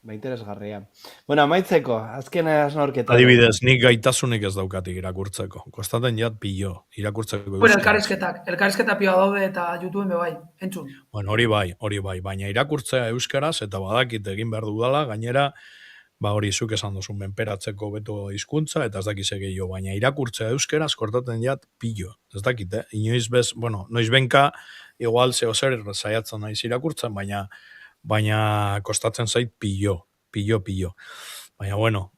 Ba, interesgarria. Bueno, amaitzeko, azken asnorketa. Adibidez, nik gaitasunik ez daukatik irakurtzeko. Kostaten jat pillo, irakurtzeko. Bueno, elkarrizketa pioa daude eta YouTubeen bai, entzun. Bueno, hori bai, baina irakurtzea euskaraz eta badakit egin behar dudala, gainera, hori zuk esan duzun menperatzeko beto hizkuntza eta ez dakiz gehiago, baina irakurtzea euskaraz kortaten jat pillo. Ez dakit, inoiz bez, noiz benka, igual zeo zer saiatzen naiz irakurtzen, baina kostatzen zait pillo. Baina, bueno,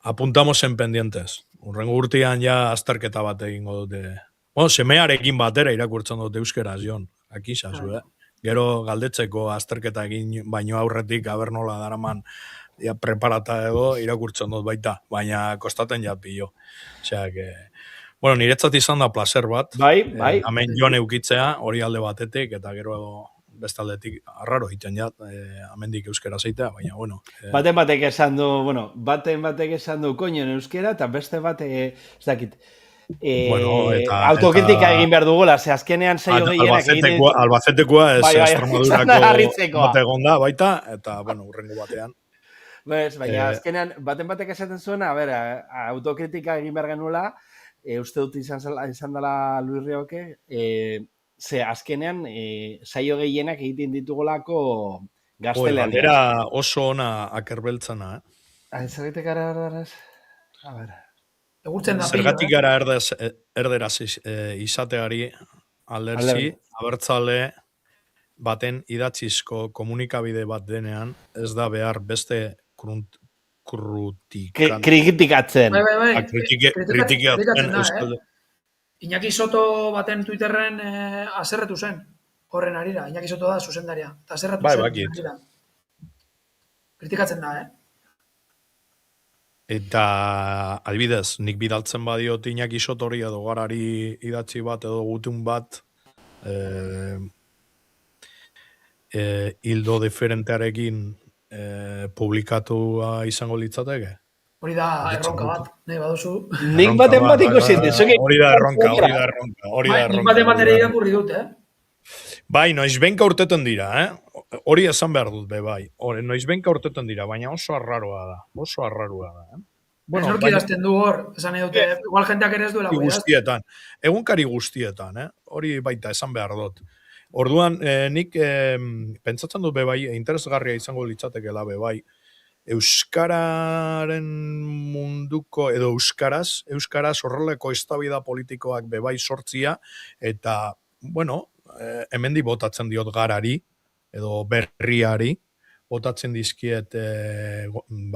apuntamos en pendientes. Urrengo urtean ja azterketa bat egingo dute. Bueno, semearekin batera irakurtzen dute euskaraz, Jon. Akizazu, Gero galdetzeko azterketa egin baino aurretik abernola daraman preparata edo irakurtzen dut baita, baina kostaten ja pillo. Osea, bueno, niretzat izan da placer bat. Bai. Hemen Jon eukitzea, hori alde batetik, eta gero bestaldetik arraro egiten jat, amendik euskera zeitea, baina, bueno. Baten batek esan du, koñon euskera, eta beste bat, ez dakit, autokritika egin behar dugula, ze azkenean saio gehienak egin... Albacetekoa ez Extremadurako bategonda baita, eta, bueno, urrengo batean. Baina azkenean, baten batek esaten zuena, autokritika egin behar genuela, uste dut izan dela Luis Rioke, ze azkenean saio gehienak egiten ditugolako gaztelean. Bandera oso ona akerbeltzana, Zergatik gara Zergatik gara erderaz izateari alderzi, abertzale baten idatzizko komunikabide bat denean, ez da behar beste kritikatzen. Kritikatzen da, Iñaki Soto baten Twitterren aserretu zen, horren arira. Iñaki Soto da zuzendaria. Eta aserretu zen. Kritikatzen da, Eta, adibidez, nik bidaltzen badiot Iñaki Sotori edo garari idatzi bat edo gutun bat hildo diferentearekin publikatua izango litzateke? Hori da erronka bat, nahi baduzu. Nik baten bat ikusi. Hori da erronka. Nik baten bat ere irakurri dut, Bai, noizbenka urteten dira, Hori esan behar dut, bai. Noizbenka urteten dira, baina oso arraroa da. Ez norki idazten du hor, esan nahi dute, igual jenteak ere ez duela guztietan. Egunkari guztietan, hori baita esan behar dut. Orduan, nik pentsatzen dut, bai, interesgarria izango litzatekela, bai, euskararen munduko, edo euskaraz horreleko eztabaida politikoak bebai sortzia, eta, bueno, hemendi botatzen diot garari, edo berriari, botatzen dizkiet,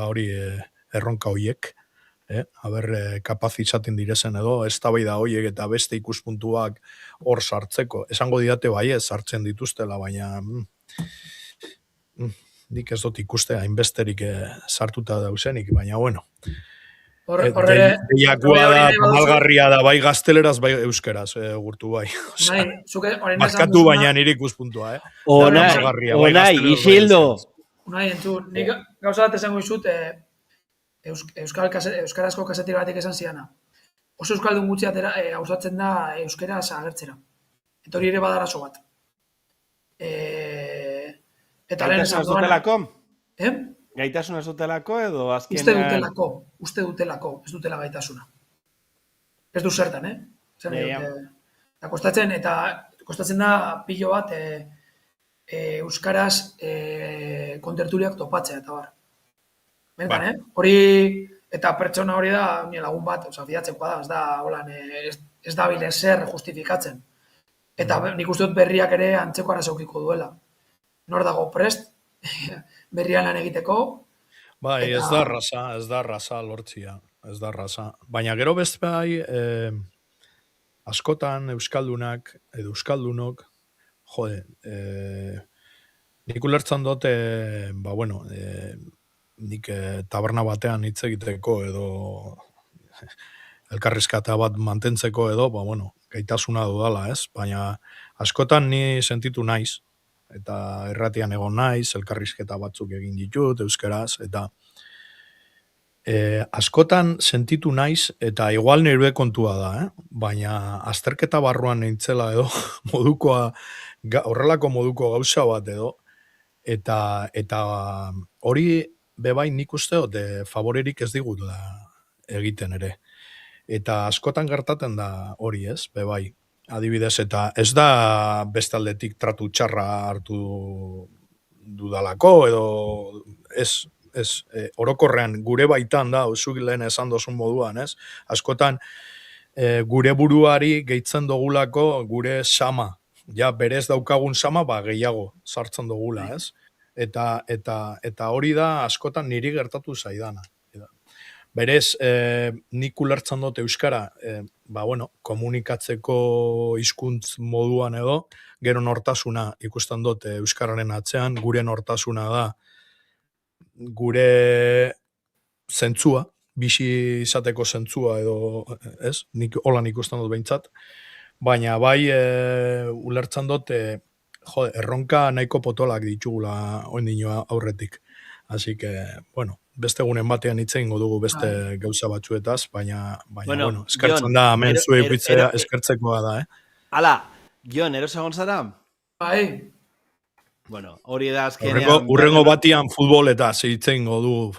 hori, erronka hoiek, haber kapaz izaten direzen edo, eztabaida hoiek eta beste ikuspuntuak hor sartzeko. Esango didate bai ez sartzen dituztela, baina nik ez dut ikuste hainbesterik sartuta dauzenik, baina bueno. Deiakua da, malgarria da, bai gazteleraz, bai euskeraz, gurtu bai. Bazkatu baina nire ikuspuntua, Onai, Isildo. Unai, entzun, nik gauza bat esango izut, euskarazko kasetira batek esan ziana. Oso euskaldun gutxi hausatzen da euskeraz agertzera. Eta hori ere badarazo bat. Eta lehen esan dutelako? Gaitasuna ez dutelako edo azkenean... Uste dutelako, ez dutela gaitasuna. Ez du zertan, Eta kostatzen da pilo bat euskaraz kontertuliak topatzea eta bar. Benetan, hori, eta pertsona hori da, nire lagun bat, fidatzekoa da, ez da, holan, ez da bile zer justifikatzen. Eta nik uste dut berriak ere antzeko arazaukiko duela. Nor dago prest, berrian lan egiteko. Bai, ez da raza lortzia, ez da raza. Baina gero beste bai, askotan euskaldunak, edo euskaldunok, nik ulertzen dute, nik taberna batean hitz egiteko edo elkarrizketa bat mantentzeko edo, gaitasuna dudala, ez? Baina askotan ni sentitu naiz, eta erratian egon naiz, elkarrizketa batzuk egin ditut, euskaraz, eta askotan sentitu naiz, eta igual nire kontua da, baina azterketa barruan nintzela edo, horrelako moduko gauza bat edo, eta hori bebai nik uste favorerik ez digut egiten ere. Eta askotan gertaten da hori ez, bebai. Adibidez, eta ez da bestaldetik tratu txarra hartu dudalako, edo ez orokorrean gure baitan da, zuk lehen esan dozun moduan, ez? Askotan gure buruari gehitzen dugulako gure sama, ja berez daukagun sama, gehiago sartzen dugula, ez? Eta hori da askotan niri gertatu zaidana. Berez, nik ulertzen dut euskara, komunikatzeko hizkuntz moduan edo, gero nortasuna ikusten dut euskararen atzean, gure nortasuna da, gure zentzua, bizi izateko zentzua edo, ez? Nik holan ikusten dut behintzat, baina bai ulertzen dut, erronka nahiko potolak ditugula oindino aurretik. Así que, beste egunen batean hitz egingo dugu beste gauza batzuetaz, baina eskertzen da, hemen zue ipitzea eskertzekoa da, Hala, Jon, erosa gontzara? Bai. Bueno, hori da azkenean... Urrengo batian futboletaz hitz egingo dugu.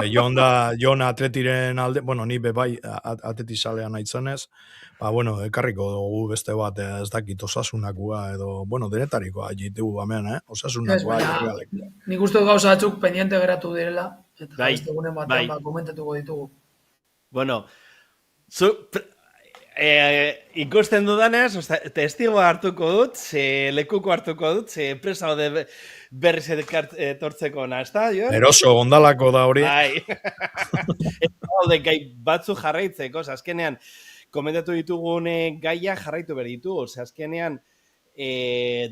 Jon atletiren alde, ni bebai atletizalea nahizenez, ekarriko dugu beste bat ez dakit osasunakoa edo, denetarikoa ditugu hemen, osasunakoa. Nik uste gauza batzuk pendiente geratu direla, eta beste egunen batean komentatuko ditugu. Ikusten dudanez, testigo hartuko dut, lekuko hartuko dut, presa hode berriz etortzeko nazta, Jon? Eroso, ondalako da hori. Eta haude gai batzu jarraitzeko, azkenean, komentatu ditugun gaia jarraitu behar ditu, azkenean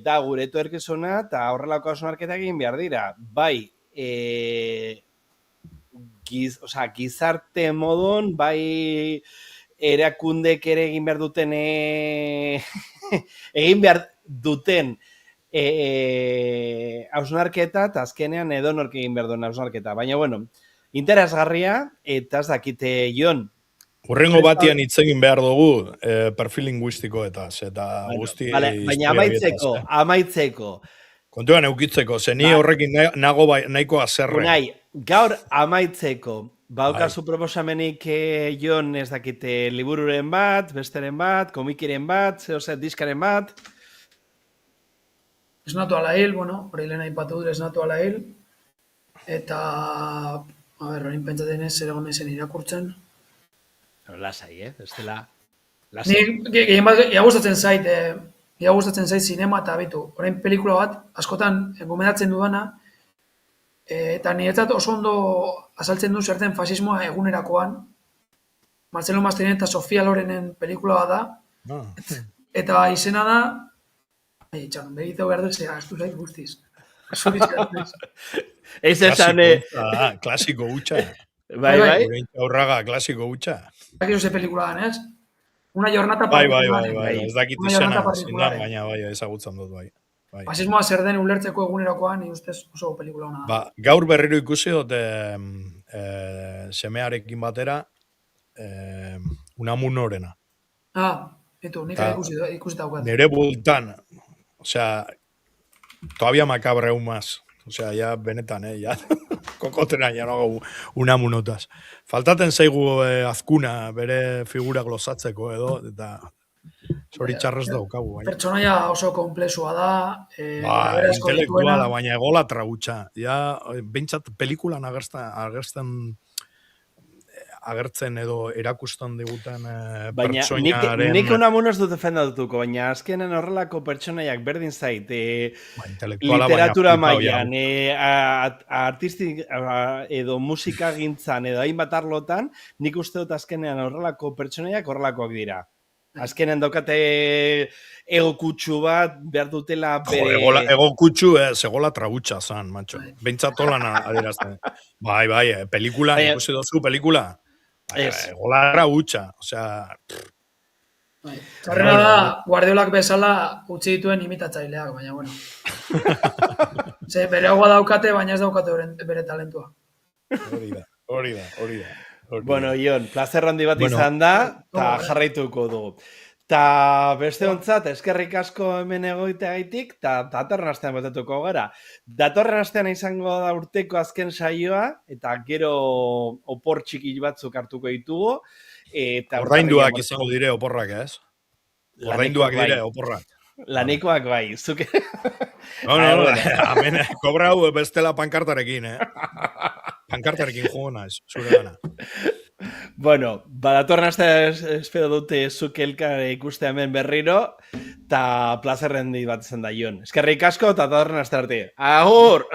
da gure etorkizuna eta horrelako hausnarketa egin behar dira. Bai, gizarte modon, bai erakundek ere egin behar duten hausnarketa eta azkenean edonork egin behar duen hausnarketa. Baina, interesgarria eta ez dakite, Jon, Urrengo batian hitz egin behar dugu perfil linguistikoetaz, eta guzti... Baina amaitzeko. Kontuan eukitzeko, ni horrekin nahiko azerre. Gaur amaitzeko, baukazu proposamenik Jon ez dakite libururen bat, besteren bat, komikiren bat, diskaren bat? Esnatu ala hil, hori lehen aipatu dut esnatu ala hil, eta, hori pentsaten ez, zer egon ezen irakurtzen. Lasai, bestela. Ia gustatzen zait zinema eta bitu. Orain pelikula bat, askotan gomendatzen dudana, eta niretzat oso ondo azaltzen du zerten fasismoa egunerakoan. Marcelo Mastroianni eta Sofia Lorenen pelikula bat da. Eta izena da, txan, begitau behar dut, astu zait guztiz. Ez esan... Klasiko hutsa. Bai. Aurraga, klasiko hutsa. Zakizu ze pelikula dan, ez? Una jornata particular. Bai, ez dakit izena, baina ezagutzen dut, bai. Fasismoa zer den ulertzeko egunerakoan, ni ustez oso pelikula hona da. Gaur berriro ikusi dut semearekin batera Unamun Norena. Nik ikusi daukat. Nere bultan, todavía macabre aún más. Ya benetan, ya kokotena ya no hago Unamunotas. Faltaten zaigu azkuna bere figura glosatzeko edo, eta zoritxarrez daukagu. Pertsonaia oso komplexua da. Intelektuala, baina egolatra gutxa. Bentsat pelikulan agertzen edo erakusten diguten pertsoinaren... Nik Unamuno ez dut defendatuko, baina azkenen horrelako pertsonaiak berdin zait, literatura mailan, artistik edo musika gintzan edo hainbat arlotan, nik uste dut azkenean horrelako pertsonaiak horrelakoak dira. Azkenen daukate egokutsu bat, behar dutela bere... Egokutsu egola tragutxa zan, macho. Bentsatolan adierazten. Bai, pelikula, ikusi dozu pelikula? Egola tragutxa, Txarrena da, Guardiolak bezala utzi dituen imitatzaileak, baina bueno. Bere agua daukate, baina ez daukate bere talentua. Hori da. Bueno, Ion, plazer handi bat izan da, eta jarraituko dugu. Ta beste ontzat, eskerrik asko hemen egoiteagaitik, eta datorren astean batatuko gara. Datorren astean izango da urteko azken saioa, eta gero opor txiki batzuk hartuko ditugu. Ordainduak izango dire oporrak, ez? Ordainduak dire oporrak. Lanikoak bai, zuke. No, hemen kobrau bestela pankartarekin, Pankartarekin jugona, ez, zure gana. Bueno, datorren astean espero dute zuke elkar ikustea hemen berriro, eta plazerren bat izan da, Ion. Eskerrik asko, eta datorren aste arte. Agur!